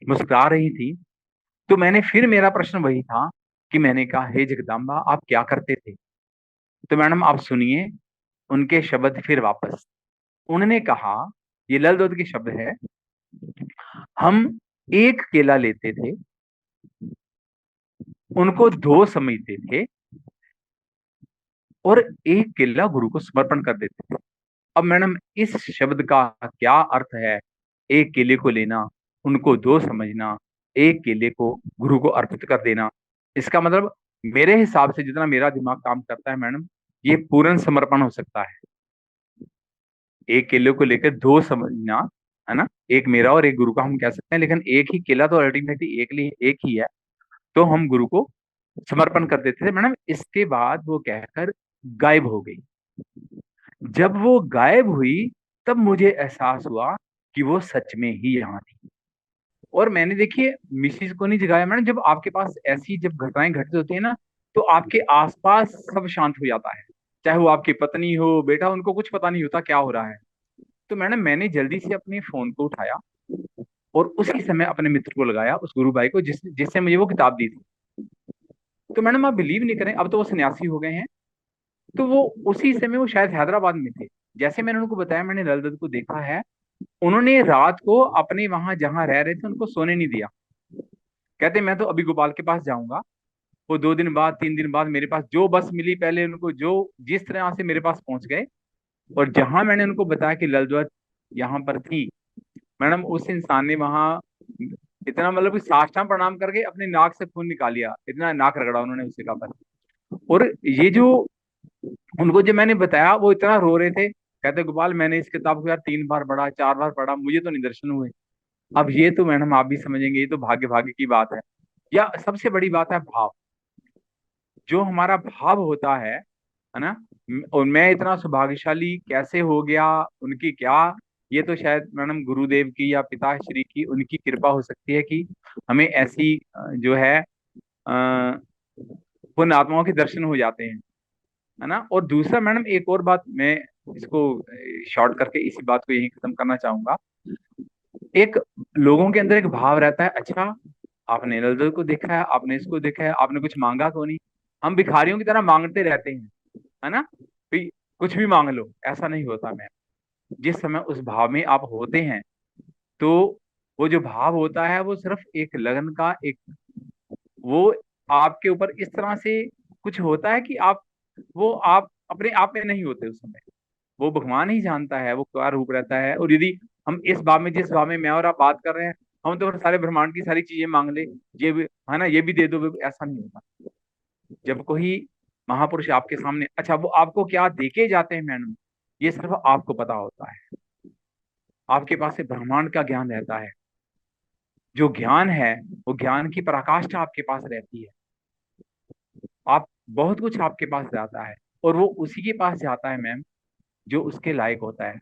मुस्कुरा रही थी। तो मैंने फिर मेरा प्रश्न वही था कि मैंने कहा हे जगदम्बा आप क्या करते थे। तो मैडम आप सुनिए उनके शब्द फिर वापस। उन्होंने कहा, ये लल दौद के शब्द है, हम एक केला लेते थे, उनको दो समझते थे और एक केला गुरु को समर्पण कर देते थे। अब मैडम इस शब्द का क्या अर्थ है? एक केले को लेना, उनको दो समझना, एक केले को गुरु को अर्पित कर देना। इसका मतलब मेरे हिसाब से जितना मेरा दिमाग काम करता है मैडम, ये पूर्ण समर्पण हो सकता है। एक केले को लेकर दो समझना, है ना, एक मेरा और एक गुरु का हम कह सकते हैं, लेकिन एक ही केला तो अल्टीमेटली एक ही है। तो हम गुरु को समर्पण कर देते थे मैडम। इसके बाद वो कहकर गायब हो गई। जब वो गायब हुई तब मुझे एहसास हुआ कि वो सच में ही यहाँ थी। और मैंने देखिए मिसिज को नहीं जगाया मैडम। जब आपके पास ऐसी जब घटनाएं घटित होती है ना, तो आपके आसपास सब शांत हो जाता है, चाहे वो आपकी पत्नी हो, बेटा, उनको कुछ पता नहीं होता क्या हो रहा है। तो मैडम मैंने जल्दी से अपने फोन को उठाया और उसी समय अपने मित्र को लगाया, उस गुरु भाई को जिससे मुझे वो किताब दी थी। तो मैडम आप बिलीव नहीं करें, अब तो वो सन्यासी हो गए हैं। तो वो उसी समय वो शायद हैदराबाद में थे। जैसे मैंने उनको बताया मैंने लल दत्त को देखा है, उन्होंने रात को अपने वहां जहां रह रहे थे उनको सोने नहीं दिया। कहते मैं तो अभी गोपाल के पास जाऊंगा। वो 2 दिन बाद 3 दिन बाद मेरे पास जो बस मिली, पहले उनको जो जिस तरह से मेरे पास पहुंच गए। और जहां मैंने उनको बताया कि लल दत्त यहाँ पर थी, मैडम उस इंसान ने वहां इतना मतलब कि साष्टांग प्रणाम करके अपने नाक से खून निकाल लिया, इतना नाक रगड़ा उन्होंने उस जगह पर। और ये जो उनको जब मैंने बताया, वो इतना रो रहे थे, कहते गोपाल मैंने इस किताब को यार 3 बार पढ़ा, 4 बार पढ़ा, मुझे तो नहीं दर्शन हुए। अब ये तो मैडम आप भी समझेंगे, ये तो भाग्य भाग्य की बात है। या सबसे बड़ी बात है भाव, जो हमारा भाव होता है ना। और मैं इतना सौभाग्यशाली कैसे हो गया, उनकी क्या, ये तो शायद मैडम गुरुदेव की या पिताश्री की उनकी कृपा हो सकती है कि हमें ऐसी जो है पुण्य आत्माओं के दर्शन हो जाते हैं, है ना। और दूसरा मैडम एक और बात, मैं इसको शॉर्ट करके इसी बात को यही खत्म करना चाहूंगा। एक लोगों के अंदर एक भाव रहता है, अच्छा आपने नलदल को देखा है, आपने इसको देखा है, आपने कुछ मांगा क्यों नहीं। हम भिखारियों की तरह मांगते रहते हैं, है ना, भाई कुछ भी मांग लो, ऐसा नहीं होता मैम। जिस समय उस भाव में आप होते हैं, तो वो जो भाव होता है वो सिर्फ एक लगन का एक, वो आपके ऊपर इस तरह से कुछ होता है कि आप अपने आप में नहीं होते उस समय, वो भगवान ही जानता है वो क्या रूप रहता है। और यदि हम इस भाव में, जिस भाव में मैं और आप बात कर रहे हैं, हम तो फिर सारे ब्रह्मांड की सारी चीजें मांग ले, ये भी है ना, ये भी दे दो, ऐसा नहीं होता। जब कोई महापुरुष आपके सामने, अच्छा वो आपको क्या देके जाते हैं मैडम, ये सिर्फ आपको पता होता है। आपके पास से ब्रह्मांड का ज्ञान रहता है, जो ज्ञान है वो ज्ञान की पराकाष्ठा आपके पास रहती है। आप बहुत कुछ आपके पास जाता है, और वो उसी के पास जाता है मैम जो उसके लायक होता है।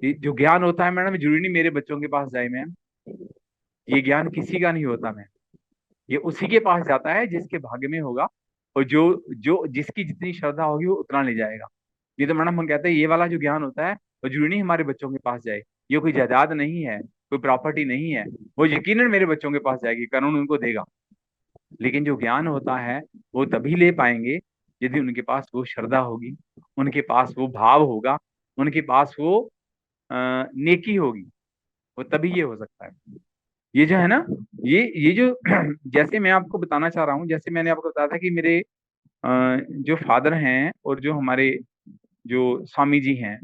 ये जो ज्ञान होता है मैडम, जरूरी नहीं मेरे बच्चों के पास जाए मैम, ये ज्ञान किसी का नहीं होता मैम, ये उसी के पास जाता है जिसके भाग्य में होगा, और जो जो जिसकी जितनी श्रद्धा होगी वो उतना ले जाएगा। ये तो मैडम हम कहते हैं ये वाला जो ज्ञान होता है वो जरूरी नहीं हमारे बच्चों के पास जाए, ये कोई जायदाद नहीं है, कोई प्रॉपर्टी नहीं है, वो यकीनन मेरे बच्चों के पास जाएगी, कानून उनको देगा। लेकिन जो ज्ञान होता है वो तभी ले पाएंगे यदि उनके पास वो श्रद्धा होगी, उनके पास वो भाव होगा, उनके पास वो नेकी होगी, वो तभी ये हो सकता है। ये जो है ना, ये जो जैसे मैं आपको बताना चाह रहा हूँ, जैसे मैंने आपको बताया था कि मेरे जो फादर हैं और जो हमारे जो स्वामी जी हैं,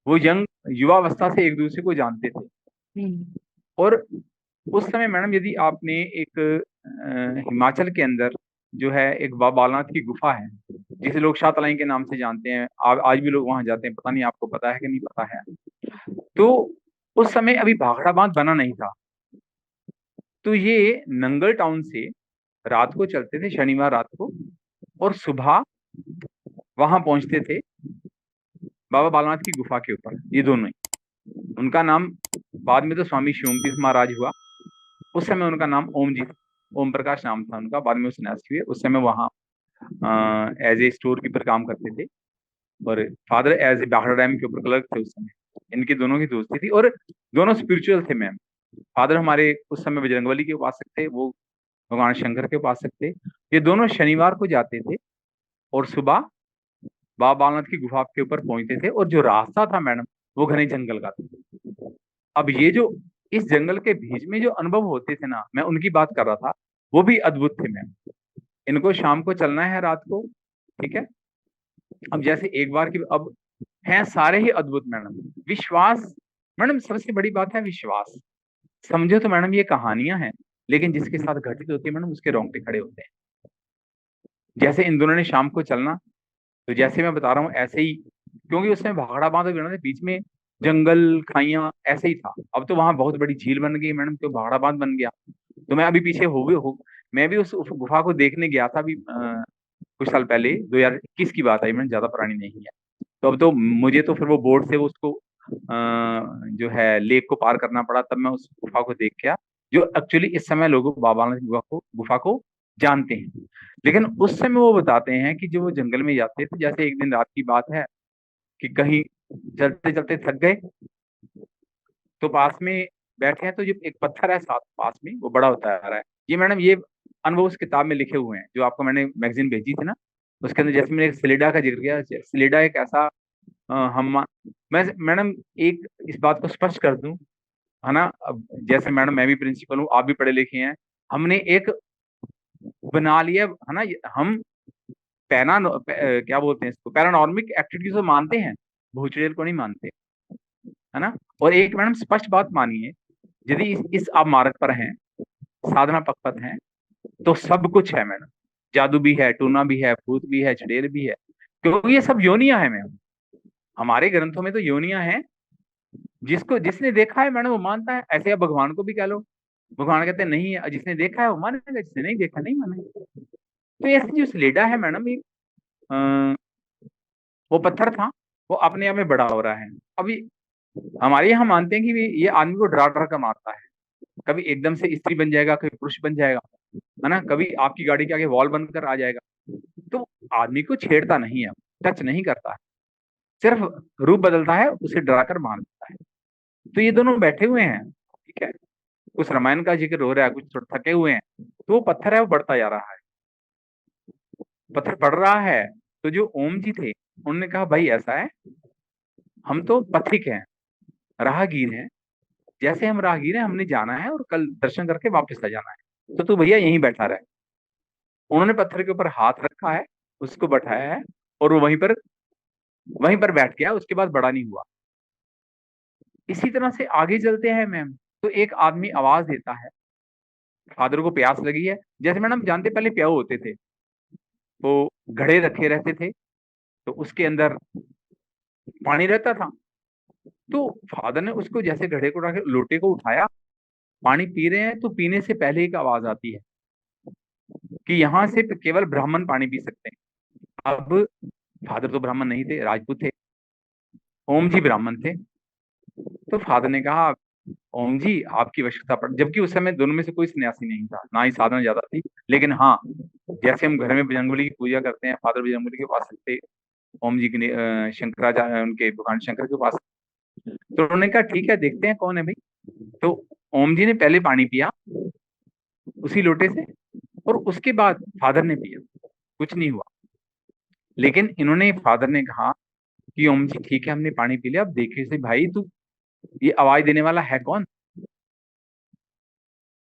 वो यंग युवावस्था से एक दूसरे को जानते थे। हम्म। और उस समय मैडम यदि आपने एक हिमाचल के अंदर जो है एक बाबा बालनाथ की गुफा है, जिसे लोग शाहतलाई के नाम से जानते हैं, आज भी लोग वहां जाते हैं, पता नहीं आपको पता है कि नहीं पता है। तो उस समय अभी भाखड़ा बांध बना नहीं था, तो ये नंगल टाउन से रात को चलते थे, शनिवार रात को, और सुबह वहां पहुंचते थे बाबा बालनाथ की गुफा के ऊपर, ये दोनों ही। उनका नाम बाद में तो स्वामी शिवमतीस महाराज हुआ, उस समय उनका नाम ओम जी, ओम प्रकाश नाम था उनका, बाद में वो सन्यासी हुए। उस समय वहाँ एज ए स्टोर कीपर काम करते थे, और फादर एज ए बाखड़ा डैम के ऊपर क्लर्क थे उस समय। इनकी दोनों की दोस्ती थी, और दोनों स्पिरिचुअल थे मैम। फादर हमारे उस समय बजरंगबली के उपासक थे, वो भगवान शंकर के उपासक थे। ये दोनों शनिवार को जाते थे और सुबह बाबा बालनाथ की गुफा के ऊपर पहुंचते थे, और जो रास्ता था मैडम वो घने जंगल का था। अब ये जो इस जंगल के बीच में जो अनुभव होते थे ना, मैं उनकी बात कर रहा था, वो भी अद्भुत थे मैम। इनको शाम को चलना है, रात को, ठीक है। अब जैसे एक बार की, अब हैं सारे ही अद्भुत मैडम। विश्वास, मैडम सबसे बड़ी बात है विश्वास। समझो तो मैडम ये कहानियां हैं, लेकिन जिसके साथ घटित होती है मैडम उसके रोंगटे खड़े होते हैं। जैसे इन दोनों ने शाम को चलना, तो जैसे मैं बता रहा हूँ ऐसे ही, क्योंकि उसमें भाखड़ा बांध और बीच में जंगल खाइयां ऐसे ही था। अब तो वहां बहुत बड़ी झील बन गई मैडम, तो भाखड़ा बांध बन गया। तो मैं अभी पीछे हो मैं भी उस गुफा को देखने गया था अभी कुछ साल पहले, 2021 की बात है मैडम, ज्यादा पुरानी नहीं है। तो अब तो मुझे तो फिर वो बोट से वो उसको जो है लेक को पार करना पड़ा, तब मैं उस गुफा को देख गया, जो एक्चुअली इस समय लोग बाबा नाथ की गुफा को जानते हैं। लेकिन उस समय वो बताते हैं कि जो वो जंगल में जाते थे, जैसे एक दिन रात की बात है कि कहीं चलते चलते थक गए, तो पास में बैठे हैं, तो जो एक पत्थर है साथ पास में, वो बड़ा होता आ रहा है। ये मैडम ये अनुभव उस किताब में लिखे हुए हैं जो आपको मैंने मैगजीन भेजी थी ना, उसके अंदर जैसे मैंने एक सिलेडा का जिक्र किया। सिलेडा एक ऐसा हम मैं मैडम एक इस बात को स्पष्ट कर दूं, है ना। अब जैसे मैडम मैं भी प्रिंसिपल हूँ, आप भी पढ़े लिखे हैं, हमने एक बना लिया है ना, हम क्या बोलते हैं इसको, पैरानॉर्मिक एक्टिविटीज को मानते हैं, भूचड़ेल को नहीं मानते। है ना। और एक मैडम स्पष्ट बात मानिए, यदि इस आप मार्ग पर हैं, साधना पथ पर हैं, तो सब कुछ है मैडम। जादू भी है, टूना भी है, भूत भी है, चुड़ैल भी है, क्योंकि ये सब योनियां है मैम। हमारे ग्रंथों में तो योनियां हैं। जिसको जिसने देखा है मैडम वो मानता है। ऐसे आप भगवान को भी कह लो, भगवान कहते हैं नहीं है, जिसने देखा है वो मानेगा, जिसने नहीं देखा नहीं मानेगा। तो ऐसे जो स्लेडा है मैडम, ये अ, वो पत्थर था, वो अपने आप में बड़ा हो रहा है। अभी हमारे यहाँ मानते हैं कि ये आदमी को डरा डरा कर मारता है। कभी एकदम से स्त्री बन जाएगा, कभी पुरुष बन जाएगा, है ना, कभी आपकी गाड़ी के आगे वॉल बनकर आ जाएगा। तो आदमी को छेड़ता नहीं है, टच नहीं करता है, सिर्फ रूप बदलता है, उसे डराकर मार देता है। तो ये दोनों बैठे हुए हैं, ठीक है, कुछ रामायण का जिक्र हो रहा है, कुछ थोड़े थके हुए हैं, तो वो पत्थर है वो बढ़ता जा रहा है, पत्थर बढ़ रहा है। तो जो ओम जी थे, उन्होंने कहा भाई ऐसा है, हम तो पथिक हैं, राहगीर हैं, जैसे हम राहगीर हैं, हमने जाना है और कल दर्शन करके वापस आ जाना है, तो तू भैया यहीं बैठा रहे। उन्होंने पत्थर के ऊपर हाथ रखा है, उसको बैठाया है, और वो वहीं पर बैठ गया, उसके बाद बड़ा नहीं हुआ। इसी तरह से आगे चलते हैं मैम, तो एक आदमी आवाज देता है, फादर को प्यास लगी है। जैसे मैडम जानते, पहले प्याऊ होते थे, वो घड़े रखे रहते थे, तो उसके अंदर पानी रहता था। तो फादर ने उसको जैसे घड़े को रखे, लोटे को उठाया, पानी पी रहे हैं, तो पीने से पहले एक आवाज आती है कि यहाँ से केवल ब्राह्मण पानी पी सकते हैं। अब फादर तो ब्राह्मण नहीं थे, राजपूत थे, ओम जी ब्राह्मण थे। तो फादर ने कहा, ओम जी आपकी आवश्यकता पड़, जबकि उस समय दोनों में से कोई सन्यासी नहीं था, ना ही साधना ज्यादा थी। लेकिन हाँ, जैसे हम घर में बजरंगबली की पूजा करते हैं, फादर बजरंगबली के पास थे, ओम जी के शंकराचार्य उनके भगवान शंकर के पास। तो उन्होंने कहा ठीक है, देखते हैं कौन है भाई। तो ओम जी ने पहले पानी पिया उसी लोटे से, और उसके बाद फादर ने पिया, कुछ नहीं हुआ। लेकिन इन्होंने, फादर ने कहा कि ओम जी ठीक है, हमने पानी पी लिया, अब देखे से भाई तू, ये आवाज देने वाला है कौन।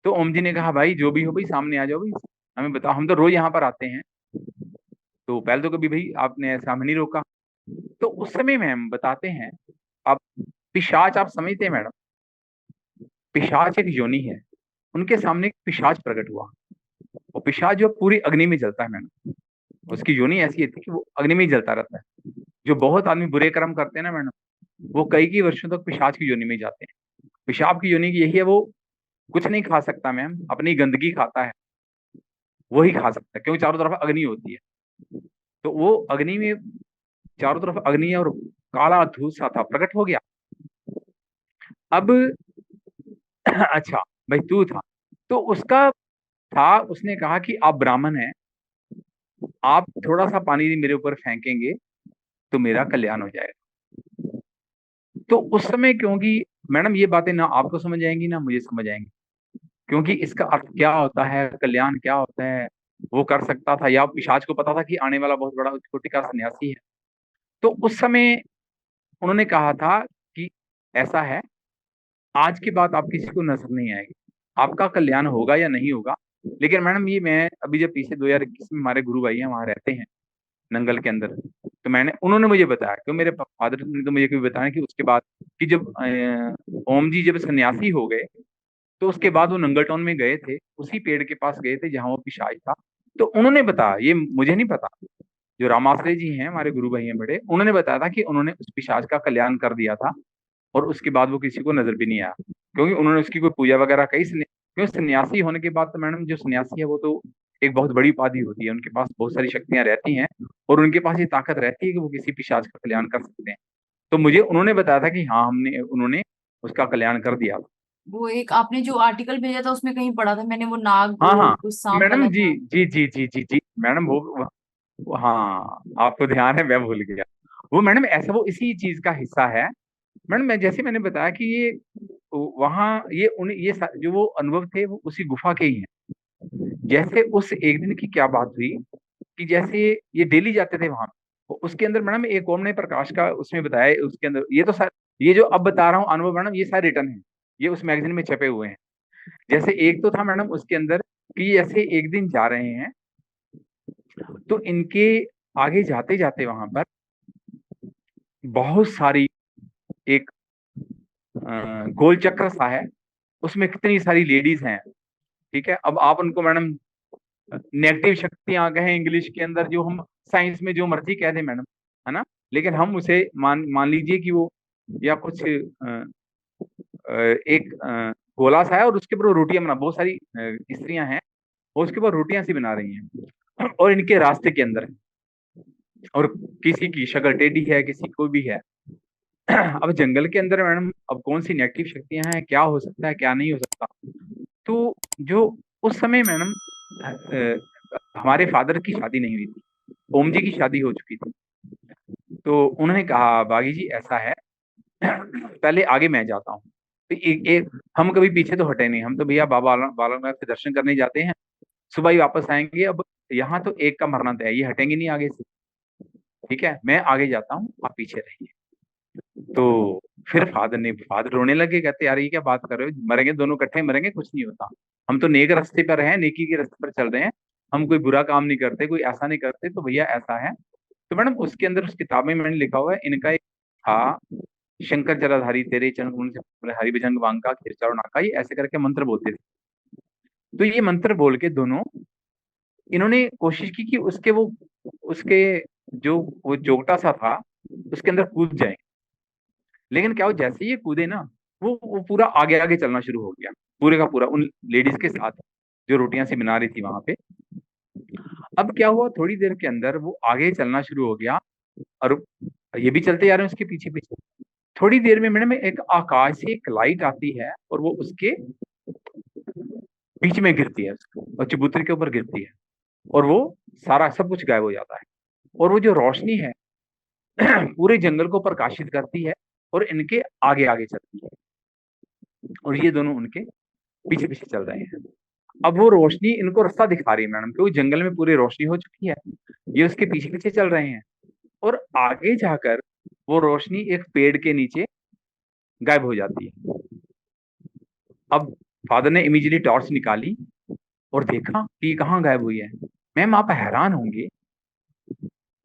तो ओम जी ने कहा भाई जो भी हो भाई, सामने आ जाओ भाई, हमें बताओ, हम तो रोज यहाँ पर आते हैं। तो पहले तो कभी भाई आपने ऐसा हमें नहीं रोका। तो उस समय में हम बताते हैं, आप पिशाच आप समझते हैं मैडम, पिशाच एक योनि है। उनके सामने एक पिशाच प्रकट हुआ, और पिशाच जो पूरी अग्नि में जलता है मैडम, उसकी योनि ऐसी थी कि वो अग्नि में ही जलता रहता है। जो बहुत आदमी बुरे कर्म करते हैं ना मैडम, वो कई कई वर्षों तक पिशाच की योनि में ही जाते हैं। पेशाब की योनि की यही है, वो कुछ नहीं खा सकता मैम, अपनी गंदगी खाता है, वही खा सकता है, क्योंकि चारों तरफ अग्नि होती है। तो वो अग्नि में, चारों तरफ अग्नि है, और काला धूल सा था, प्रकट हो गया। अब अच्छा भाई तू था, तो उसका था, उसने कहा कि आप ब्राह्मण हैं, आप थोड़ा सा पानी मेरे ऊपर फेंकेंगे तो मेरा कल्याण हो जाएगा। तो उस समय, क्योंकि मैडम ये बातें ना आपको समझ आएंगी ना मुझे समझ आएंगी, क्योंकि इसका अर्थ क्या होता है, कल्याण क्या होता है, वो कर सकता था, या पिशाच को पता था कि आने वाला बहुत बड़ा उच्च कोटि का सन्यासी है। तो उस समय उन्होंने कहा था कि ऐसा है, आज के बाद आप किसी को नजर नहीं आएगी, आपका कल्याण होगा या नहीं होगा। लेकिन मैडम ये मैं अभी जब पीछे 2021 में, हमारे गुरु भाई हैं वहां रहते हैं नंगल के अंदर, तो मैंने, उन्होंने मुझे बताया, क्यों मेरे फादर ने तो मुझे कभी बताया कि उसके बाद कि जब ओम जी जब सन्यासी हो गए, तो उसके बाद वो नंगल टाउन में गए थे, उसी पेड़ के पास गए थे जहां वो पिशाच था। तो उन्होंने बताया, ये मुझे नहीं पता, जो रामाश्रय जी हैं हमारे गुरु भाई हैं बड़े, उन्होंने बताया था कि उन्होंने उस पिशाच का कल्याण कर दिया था, और उसके बाद वो किसी को नजर भी नहीं आया, क्योंकि उन्होंने उसकी कोई पूजा वगैरह कही। क्योंकि सन्यासी होने के बाद तो मैडम, जो सन्यासी है वो तो एक बहुत बड़ी उपाधि होती है, उनके पास बहुत सारी शक्तियां रहती हैं, और उनके पास ये ताकत रहती है कि वो किसी पिशाच का कल्याण कर सकते हैं। तो मुझे उन्होंने बताया था कि हाँ, हमने, उन्होंने उसका कल्याण कर दिया। वो एक आपने जो आर्टिकल भेजा था उसमें कहीं पढ़ा था मैंने, वो नाग हाँ और हाँ कुछ सांप मैडम वाला जी, था। जी जी जी जी जी मैडम, हाँ आपको ध्यान है, मैं भूल गया। वो मैडम ऐसा, वो इसी चीज का हिस्सा है मैडम। मैं जैसे मैंने बताया कि ये वहाँ, जो वो अनुभव थे वो उसी गुफा के ही हैं। जैसे उस एक दिन की क्या बात हुई कि जैसे ये डेली जाते थे वहां, तो उसके अंदर मैडम एक ओम ने प्रकाश का उसमें बताया, उसके अंदर ये तो सर, ये जो अब बता रहा हूँ अनुभव मैडम, ये सारे रिटर्न है, ये उस मैगजीन में छपे हुए हैं। जैसे एक तो था मैडम उसके अंदर कि जैसे एक दिन जा रहे हैं, तो इनके आगे जाते जाते वहां पर बहुत सारी, एक गोल चक्र सा है, उसमें कितनी सारी लेडीज हैं। ठीक है, अब आप उनको मैडम नेगेटिव शक्तियां कहें इंग्लिश के अंदर, जो हम साइंस में जो मर्जी कह दें मैडम, है ना, लेकिन हम उसे मान मान लीजिए कि वो या कुछ एक गोला सा है और उसके ऊपर वो रोटियां बना, बहुत सारी स्त्रियां हैं और उसके ऊपर रोटियां सी बना रही हैं और इनके रास्ते के अंदर है, और किसी की शक्ल टेढ़ी है, किसी को भी है। अब जंगल के अंदर मैडम, अब कौन सी नेगेटिव शक्तियां हैं, क्या हो सकता है क्या नहीं हो सकता। तो जो उस समय मैडम हमारे फादर की शादी नहीं हुई थी, ओम जी की शादी हो चुकी थी। तो उन्होंने कहा बागी जी ऐसा है, पहले आगे मैं जाता हूँ। तो हम कभी पीछे तो हटे नहीं, हम तो भैया बाबा बालकनाथ के दर्शन करने जाते हैं, सुबह ही वापस आएंगे। अब यहाँ तो एक का मरना तय है, ये हटेंगे नहीं आगे से। ठीक है, मैं आगे जाता हूँ, आप पीछे रहिए। तो फिर फादर रोने लगे, कहते यार ये क्या बात कर रहे हो, मरेंगे दोनों इकट्ठे मरेंगे, कुछ नहीं होता। हम तो नेक रास्ते पर हैं, नेकी के रास्ते पर चल रहे हैं, हम कोई बुरा काम नहीं करते, कोई ऐसा नहीं करते। तो भैया ऐसा है। तो मैडम उसके अंदर उस किताब में मैंने लिखा हुआ है, इनका एक था, शंकर जलाधारी तेरे चरण कमल से हरि भजन वांका खिरचारो नाका, ये ऐसे करके मंत्र बोलते थे। तो ये मंत्र बोल के दोनों इन्होंने कोशिश की कि उसके जो वो जोगटा सा था उसके अंदर कूद जाए। लेकिन क्या हो, जैसे ही ये कूदे ना, वो पूरा आगे आगे चलना शुरू हो गया, पूरे का पूरा उन लेडीज के साथ जो रोटियां सी बना रही थी वहां पे। अब क्या हुआ, थोड़ी देर के अंदर वो आगे चलना शुरू हो गया और ये भी चलते जा रहे हैं उसके पीछे पीछे। थोड़ी देर में मैडम एक आकाश से एक लाइट आती है और वो उसके बीच में गिरती है, और चबूतरे के ऊपर गिरती है, और वो सारा सब कुछ गायब हो जाता है। और वो जो रोशनी है पूरे जंगल को प्रकाशित करती है और इनके आगे आगे चलती है, और ये दोनों उनके पीछे पीछे चल रहे हैं। अब वो रोशनी इनको रास्ता दिखा रही है मैडम, क्योंकि जंगल में पूरी रोशनी हो चुकी है, ये उसके पीछे पीछे चल रहे हैं। और आगे जाकर वो रोशनी एक पेड़ के नीचे गायब हो जाती है। अब फादर ने इमीडिएटली टॉर्च निकाली और देखा कि ये कहाँ गायब हुई है। मैम आप हैरान होंगे,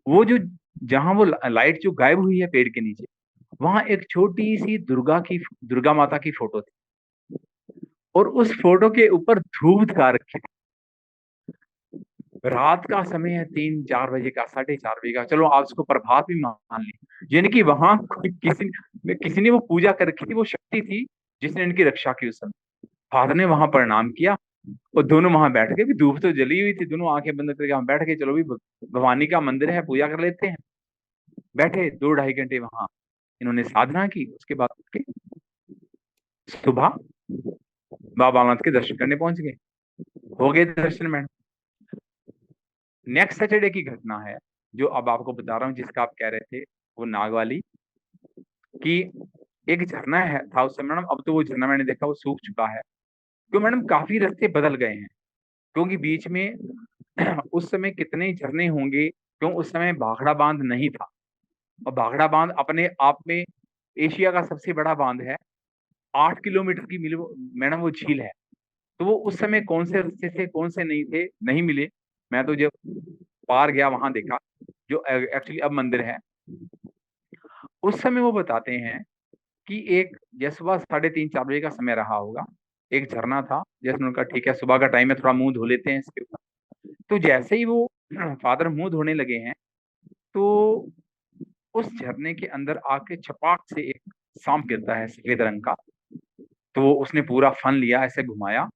वो जो जहां वो लाइट जो गायब हुई है पेड़ के नीचे, वहां एक छोटी सी दुर्गा माता की फोटो थी, और उस फोटो के ऊपर धूप दिखा रखी थी। रात का समय है, 3-4 बजे का, 4:30 बजे का, चलो आप उसको प्रभात भी मान ली, यानी कि वहां किसी ने वो पूजा कर रखी थी, वो शक्ति थी जिसने इनकी रक्षा की उस समय। फादर ने वहां प्रणाम किया और दोनों वहां बैठ गए, भी धूप तो जली हुई थी, दोनों आंखें बंद करके वहां बैठ गए, चलो भी भवानी का मंदिर है, पूजा कर लेते हैं। बैठे 2-2.5 घंटे वहां इन्होंने साधना की। उसके बाद उठ के सुबह बाबा बालनाथ के दर्शन करने पहुंच गए, हो गए दर्शन में। नेक्स्ट सैटरडे की घटना है जो अब आपको बता रहा हूँ, जिसका आप कह रहे थे, वो नाग वाली, कि एक झरना है था उस समय मैडम। अब तो वो झरना मैंने देखा वो सूख चुका है, क्यों मैडम, काफी रास्ते बदल गए हैं, क्योंकि बीच में उस समय कितने झरने होंगे, क्यों उस समय भाखड़ा बांध नहीं था। और भाखड़ा बांध अपने आप में एशिया का सबसे बड़ा बांध है, 8 किलोमीटर की मिले मैडम वो झील है। तो वो उस समय कौन से रास्ते थे कौन से नहीं थे नहीं मिले। मैं तो जब पार गया वहां देखा, जो एक्चुअली अब मंदिर है। उस समय वो बताते हैं कि एक जैसे सुबह 3:30-4 बजे का समय रहा होगा, एक झरना था, जैसे उनका ठीक है सुबह का टाइम है, थोड़ा मुंह धो लेते हैं इसके ऊपर। तो जैसे ही वो फादर मुंह धोने लगे हैं, तो उस झरने के अंदर आके छपाक से एक सांप गिरता है सफेद रंग का। तो वो उसने पूरा फन लिया, ऐसे घुमाया।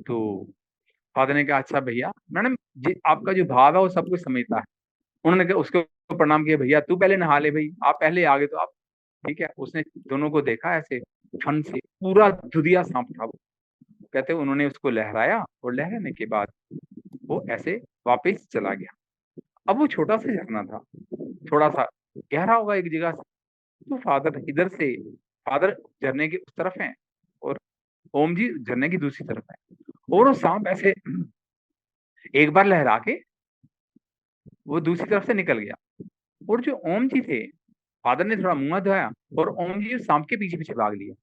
तो फादर ने कहा अच्छा भैया, मैडम जी आपका जो भाव है वो सब कुछ समझता है। उन्होंने कहा उसको प्रणाम किया, भैया तू पहले नहा ले भाई, आप पहले आ गए तो आप। ठीक है, उसने दोनों को देखा ऐसे फन से, पूरा धुधिया सांप था वो। कहते उन्होंने उसको लहराया, और लहराने के बाद वो ऐसे वापस चला गया। अब वो छोटा सा झरना था, थोड़ा सा गहरा होगा एक जगह से। तो फादर झरने की उस तरफ है और ओम जी झरने की दूसरी तरफ है, और वो सांप ऐसे एक बार लहरा के वो दूसरी तरफ से निकल गया। और जो ओम जी थे, फादर ने थोड़ा मुंह धोया और ओम जी सांप के पीछे पीछे भाग लिया।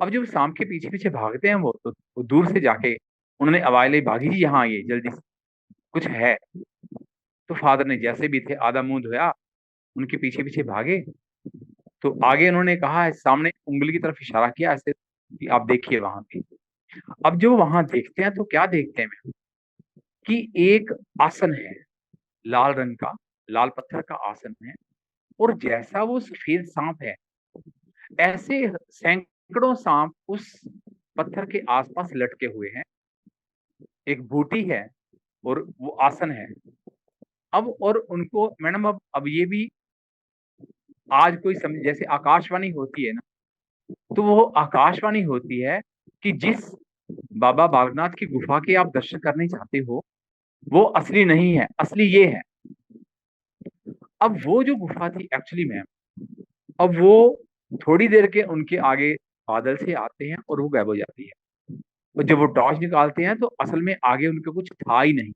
अब जब सांप के पीछे पीछे भागते हैं तो वो दूर से जाके उन्होंने आवाज ली, भागी जी यहाँ आइए जल्दी से, कुछ है। तो फादर ने जैसे भी थे आधा मुंह धोया, उनके पीछे पीछे भागे, तो आगे उन्होंने कहा, सामने उंगली की तरफ इशारा किया ऐसे कि आप देखिए वहां पे। अब जो वहां देखते हैं तो क्या देखते हैं मैम, कि एक आसन है, लाल रंग का, लाल पत्थर का आसन है, और जैसा वो सफेद सांप है, ऐसे सैकड़ों सांप उस पत्थर के आसपास लटके हुए हैं। एक बूटी है और वो आसन है। अब और उनको मैडम, अब ये भी आज कोई समझ, जैसे आकाशवाणी होती है ना, तो वो आकाशवाणी होती है कि जिस बाबा बागनाथ की गुफा के आप दर्शन करने चाहते हो, वो असली नहीं है, असली ये है। अब वो जो गुफा थी एक्चुअली में, अब वो थोड़ी देर के उनके आगे बादल से आते हैं और वो गायब हो जाती है। और जब वो टॉर्च निकालते हैं तो असल में आगे उनके कुछ था ही नहीं।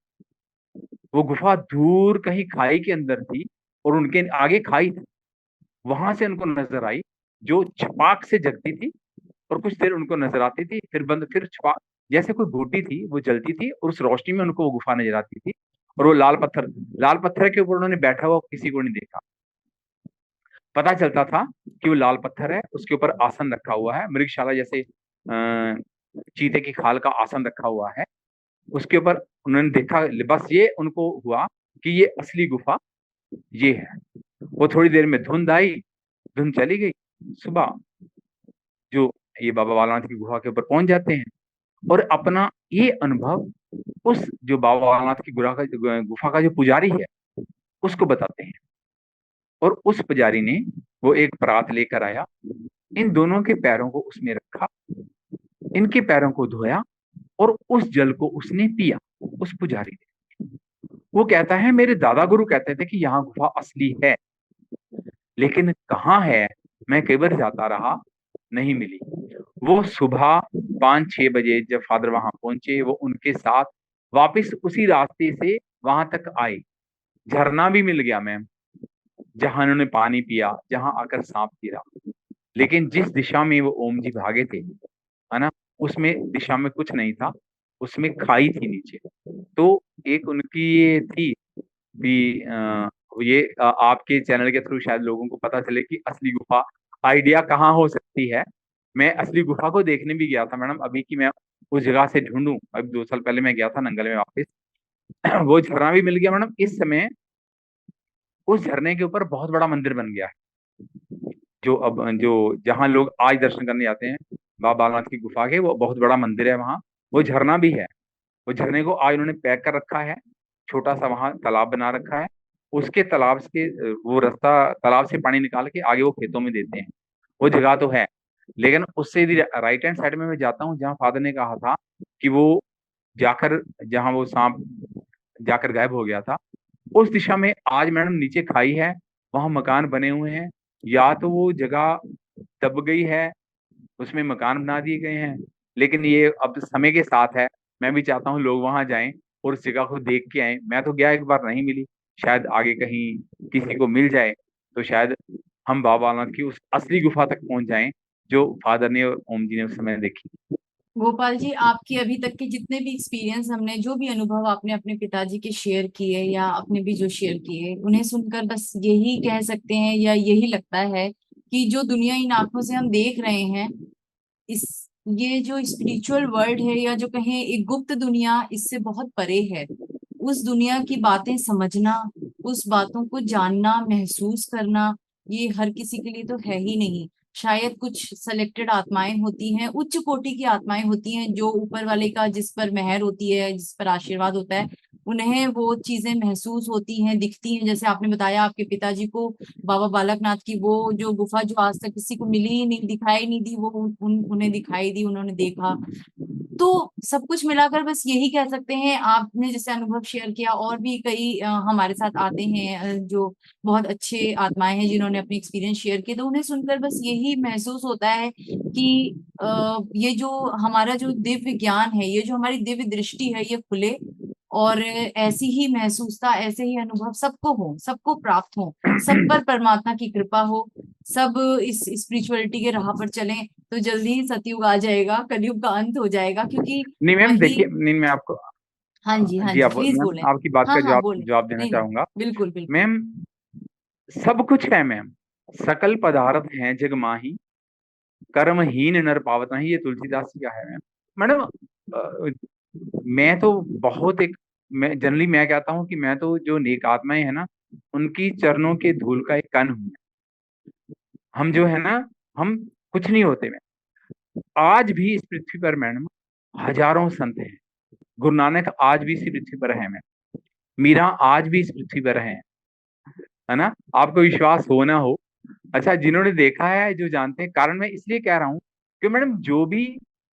वो गुफा दूर कहीं खाई के अंदर थी और उनके आगे खाई थी। वहां से उनको नजर आई, जो छपाक से जगती थी और कुछ देर उनको नजर आती थी, फिर बंद, फिर छपा, जैसे कोई बूटी थी वो जलती थी और उस रोशनी में उनको वो गुफा नजर आती थी। और वो लाल पत्थर के ऊपर उन्होंने बैठा हुआ किसी को नहीं देखा। पता चलता था कि वो लाल पत्थर है, उसके ऊपर आसन रखा हुआ है, मृगशाला जैसे चीते की खाल का आसन रखा हुआ है उसके ऊपर। उन्होंने देखा, बस ये उनको हुआ कि ये असली गुफा ये है। वो थोड़ी देर में धुंध आई, धुंध चली गई। सुबह जो ये बाबा बालानाथ की गुफा के ऊपर पहुंच जाते हैं और अपना ये अनुभव उस जो बाबा बालानाथ की गुफा का जो पुजारी है उसको बताते हैं। और उस पुजारी ने वो एक परात लेकर आया, इन दोनों के पैरों को उसमें रखा, इनके पैरों को धोया और उस जल को उसने पिया, उस पुजारी ने। वो कहता है, मेरे दादा गुरु कहते थे कि यहाँ गुफा असली है, लेकिन कहाँ है, मैं कई बार जाता रहा, नहीं मिली। वो सुबह 5-6 बजे जब फादर वहां पहुंचे, वो उनके साथ वापस उसी रास्ते से वहां तक आए। झरना भी मिल गया मैम, जहां उन्होंने पानी पिया, जहां आकर सांप गिरा। लेकिन जिस दिशा में वो ओम जी भागे थे, है ना, उसमें दिशा में कुछ नहीं था, उसमें खाई थी नीचे। तो एक उनकी ये थी कि ये आपके चैनल के थ्रू शायद लोगों को पता चले कि असली गुफा आइडिया कहाँ हो सकती है। मैं असली गुफा को देखने भी गया था मैडम, अभी की मैं उस जगह से ढूंढूं, अभी 2 साल पहले मैं गया था नंगल में वापस। वो झरना भी मिल गया मैडम। इस समय उस झरने के ऊपर बहुत बड़ा मंदिर बन गया है, जो जहाँ लोग आज दर्शन करने जाते हैं, बाबा बालनाथ की गुफा के, वो बहुत बड़ा मंदिर है वहाँ। वो झरना भी है। वो झरने को आज उन्होंने पैक कर रखा है, छोटा सा वहां तालाब बना रखा है। उसके तालाब से वो रास्ता, तालाब से पानी निकाल के आगे वो खेतों में देते हैं। वो जगह तो है, लेकिन उससे यदि राइट हैंड साइड में मैं जाता हूँ, जहाँ फादर ने कहा था कि वो जाकर, जहाँ वो सांप जाकर गायब हो गया था, उस दिशा में आज मैडम नीचे खाई है, वहां मकान बने हुए हैं। या तो वो जगह दब गई है, उसमें मकान बना दिए गए हैं, लेकिन ये अब समय के साथ है। मैं भी चाहता हूँ लोग वहां जाएं और उस जगह को देख के आए। मैं तो गया, एक बार नहीं मिली, शायद आगे कहीं किसी को मिल जाए तो शायद हम बाबा बालनाथ की उस असली गुफा तक पहुंच जाएं, जो फादर ने और ओम जी ने उस समय देखी। गोपाल जी, आपके अभी तक के जितने भी एक्सपीरियंस, हमने जो भी अनुभव आपने अपने पिताजी के शेयर किए या अपने भी जो शेयर किए, उन्हें सुनकर बस यही कह सकते हैं या यही लगता है कि जो दुनिया इन आंखों से हम देख रहे हैं, इस ये जो स्पिरिचुअल वर्ल्ड है या जो कहें एक गुप्त दुनिया, इससे बहुत परे है। उस दुनिया की बातें समझना, उस बातों को जानना, महसूस करना, ये हर किसी के लिए तो है ही नहीं। शायद कुछ सेलेक्टेड आत्माएं होती हैं, उच्च कोटि की आत्माएं होती हैं, जो ऊपर वाले का जिस पर मेहर होती है, जिस पर आशीर्वाद होता है, उन्हें वो चीजें महसूस होती हैं, दिखती हैं। जैसे आपने बताया आपके पिताजी को बाबा बालकनाथ की वो जो गुफा जो आज तक किसी को मिली ही नहीं, दिखाई नहीं दी, वो उन्हें दिखाई दी, उन्होंने देखा। तो सब कुछ मिलाकर बस यही कह सकते हैं, आपने जैसे अनुभव शेयर किया, और भी कई हमारे साथ आते हैं जो बहुत अच्छे आत्माएं हैं जिन्होंने अपने एक्सपीरियंस शेयर किए, तो उन्हें सुनकर बस यही महसूस होता है कि ये जो हमारा जो दिव्य ज्ञान है, ये जो हमारी दिव्य दृष्टि है, ये खुले और ऐसी ही महसूसता, ऐसे ही अनुभव सबको हो, सबको प्राप्त हो, सब पर परमात्मा की कृपा हो, सब इस स्पिरिचुअलिटी के राह पर चलें, तो जल्दी ही सतयुग आ जाएगा, कलयुग का अंत हो जाएगा, क्योंकि नहीं मैम वही। देखिए, नहीं मैं आपको, हाँ जी, हाँ जी जी, आप, प्लीज मैम बोलें। आपकी बात हाँ का हाँ, जवाब बोलें। जवाब देना नहीं नहीं, चाहूंगा। बिल्कुल बिल्कुल। मैम सब कुछ है मैम, सकल पदार्थ हैं जग माही, कर्महीन नर पावत नहीं। ये तुलसीदास जी का है मैडम। अ, मैं तो बहुत एक मैं जनरली मैं कहता हूँ कि मैं तो जो नेक आत्माएं हैं ना, उनकी चरणों के धूल का एक कण हूँ। हम जो है ना, हम कुछ नहीं होते। मैं आज भी इस पृथ्वी पर मैडम हजारों संत हैं। गुरु नानक आज भी इसी पृथ्वी पर है। मैं मीरा आज भी इस पृथ्वी पर है ना। आपको विश्वास हो ना हो, अच्छा जिन्होंने देखा है, जो जानते हैं, कारण मैं इसलिए कह रहा हूँ कि मैडम जो भी,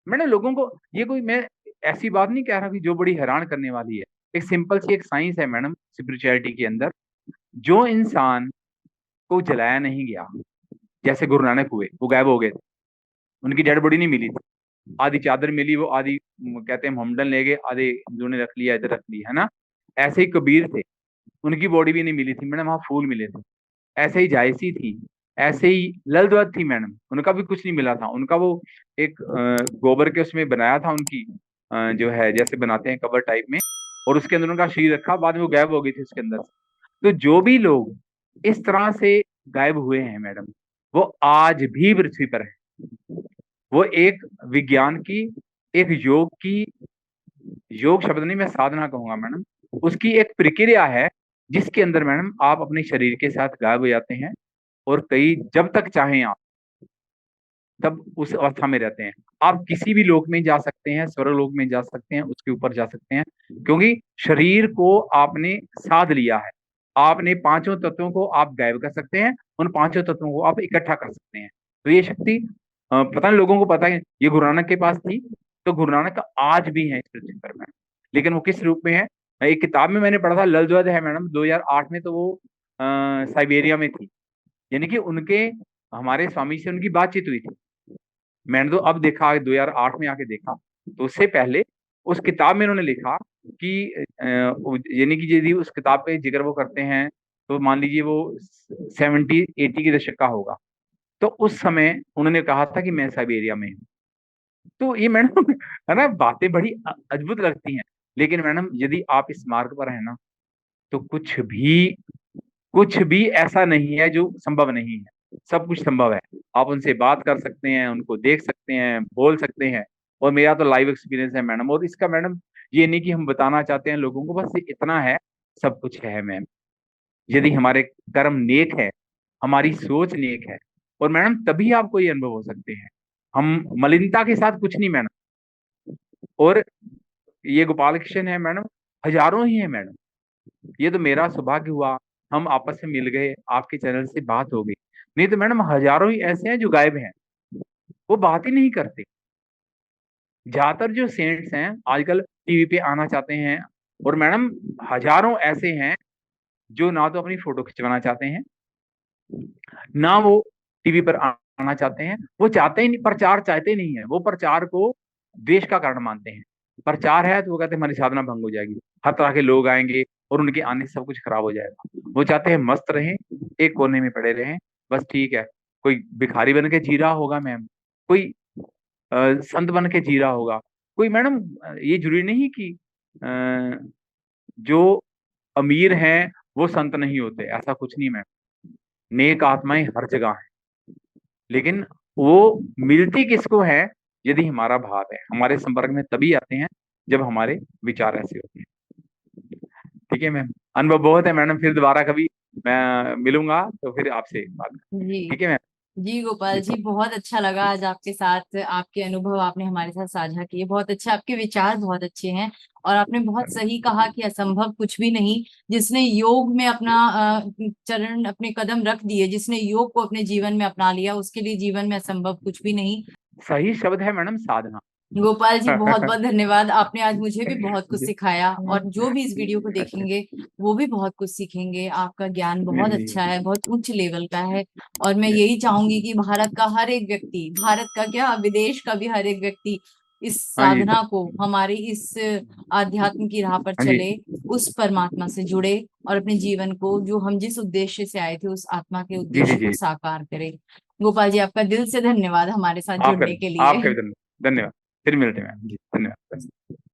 मैंने लोगों को, ये कोई मैं ऐसी बात नहीं कह रहा कि जो बड़ी हैरान करने वाली है। एक सिंपल सी एक साइंस है मैडम स्पिरिचुअलिटी के अंदर। जो इंसान को जलाया नहीं गया, जैसे गुरु नानक हुए, वो गायब हो गए थे, उनकी डेड बॉडी नहीं मिली थी। आधी चादर मिली, वो आधी कहते हैं मोमडन ले गए, आधे हिंदुओं ने रख लिया, इधर रख लिया, है ना। ऐसे ही कबीर थे, उनकी बॉडी भी नहीं मिली थी मैडम, वहां फूल मिले थे। ऐसे ही जायसी थी, ऐसे ही ललद्वत थी मैडम, उनका भी कुछ नहीं मिला था। उनका वो एक गोबर के उसमें बनाया था, उनकी जो है जैसे बनाते हैं कबर टाइप में, और उसके अंदर उनका शरीर रखा, बाद में वो गायब हो गई थी उसके अंदर से। तो जो भी लोग इस तरह से गायब हुए हैं मैडम, वो आज भी पृथ्वी पर है। वो एक विज्ञान की, एक योग की, योग शब्द नहीं मैं साधना कहूंगा मैडम, उसकी एक प्रक्रिया है, जिसके अंदर मैडम आप अपने शरीर के साथ गायब हो जाते हैं, और कई जब तक चाहें आप तब उस अवस्था में रहते हैं। आप किसी भी लोक में जा सकते हैं, स्वर्गलोक में जा सकते हैं, उसके ऊपर जा सकते हैं, क्योंकि शरीर को आपने साध लिया है। आपने पांचों तत्वों को आप गायब कर सकते हैं, उन पांचों तत्वों को आप इकट्ठा कर सकते हैं। तो ये शक्ति पता नहीं लोगों को पता है, ये गुरु नानक के पास थी, तो गुरु नानक आज भी है इस पृथ्वी पर मैडम। लेकिन वो किस रूप में है, एक किताब में मैंने पढ़ा था, ललद्वद है मैडम, 2008 में, तो वो साइबेरिया में थी। यानी कि उनके, हमारे स्वामी से उनकी बातचीत हुई थी। मैंने तो अब देखा, 2008 में आके देखा, तो उससे पहले उस किताब में उन्होंने लिखा कि यानी कि यदि उस किताब पे जिक्र वो करते हैं, तो मान लीजिए वो 70-80 के दशक का होगा, तो उस समय उन्होंने कहा था कि मैं साइबेरिया में हूँ। तो ये मैडम है ना, बातें बड़ी अद्भुत लगती हैं। लेकिन मैडम यदि आप इस मार्ग पर है ना, तो कुछ भी ऐसा नहीं है जो संभव नहीं है। सब कुछ संभव है। आप उनसे बात कर सकते हैं, उनको देख सकते हैं, बोल सकते हैं। और मेरा तो लाइव एक्सपीरियंस है मैडम, और इसका मैडम ये नहीं कि हम बताना चाहते हैं लोगों को, बस इतना है, सब कुछ है मैम। यदि हमारे कर्म नेक है, हमारी सोच नेक है, और मैडम तभी आपको ये अनुभव हो सकते हैं। हम मलिनता के साथ कुछ नहीं मैडम। और ये गोपाल कृष्ण है मैडम, हजारों ही है मैडम। ये तो मेरा सौभाग्य हुआ, हम आपस में मिल गए, आपके चैनल से बात हो गई। नहीं तो मैडम हजारों ही ऐसे हैं जो गायब हैं, वो बात ही नहीं करते। ज्यादातर जो सेंट्स हैं आजकल टीवी पे आना चाहते हैं, और मैडम हजारों ऐसे हैं जो ना तो अपनी फोटो खिंचवाना चाहते हैं, ना वो टीवी पर आना चाहते हैं। वो चाहते ही नहीं, प्रचार चाहते नहीं है, वो प्रचार को द्वेष का कारण मानते हैं। प्रचार है तो वो कहते हैं हमारी साधना भंग हो जाएगी, हर तरह के लोग आएंगे, और उनके आने से सब कुछ खराब हो जाएगा। वो चाहते हैं मस्त रहें, एक कोने में पड़े रहें, बस ठीक है। कोई भिखारी बन के जी रहा होगा मैम, कोई संत बन के जी रहा होगा, कोई मैडम ये जरूरी नहीं कि जो अमीर हैं वो संत नहीं होते, ऐसा कुछ नहीं मैम। नेक आत्माएं हर जगह हैं, लेकिन वो मिलती किसको है, यदि हमारा भाव है, हमारे संपर्क में तभी आते हैं जब हमारे विचार ऐसे होते हैं। ठीक है मैम, अनुभव बहुत है मैडम, फिर दोबारा कभी मैं मिलूंगा तो फिर आपसे बात करूंगा। जी ठीक है मैम। जी गोपाल जी जी, बहुत अच्छा लगा आज आपके साथ, आपके अनुभव आपने हमारे साथ साझा किए, बहुत अच्छा, आपके विचार बहुत अच्छे हैं। और आपने बहुत सही कहा कि असंभव कुछ भी नहीं। जिसने योग में अपना चरण, अपने कदम रख दिए, जिसने योग को अपने जीवन में अपना लिया, उसके लिए जीवन में असंभव कुछ भी नहीं। सही शब्द है मैडम, साधना। गोपाल जी बहुत बहुत धन्यवाद, आपने आज मुझे भी बहुत कुछ जी सिखाया, और जो भी इस वीडियो को देखेंगे वो भी बहुत कुछ सीखेंगे। आपका ज्ञान जी बहुत जी अच्छा है, बहुत उच्च लेवल का है। और मैं यही चाहूंगी कि भारत का हर एक व्यक्ति, भारत का क्या, विदेश का भी हर एक व्यक्ति इस हाँ जी साधना को, हमारी इस आध्यात्म की राह पर हाँ जी चले, उस परमात्मा से जुड़े, और अपने जीवन को, जो हम जिस उद्देश्य से आए थे, उस आत्मा के जी जी उद्देश्य को जी। साकार करें। गोपाल जी, आपका दिल से धन्यवाद हमारे साथ आपका जुड़ने के लिए। आपका भी धन्यवाद। धन्यवाद। फिर मिलते हैं मैम जी, धन्यवाद।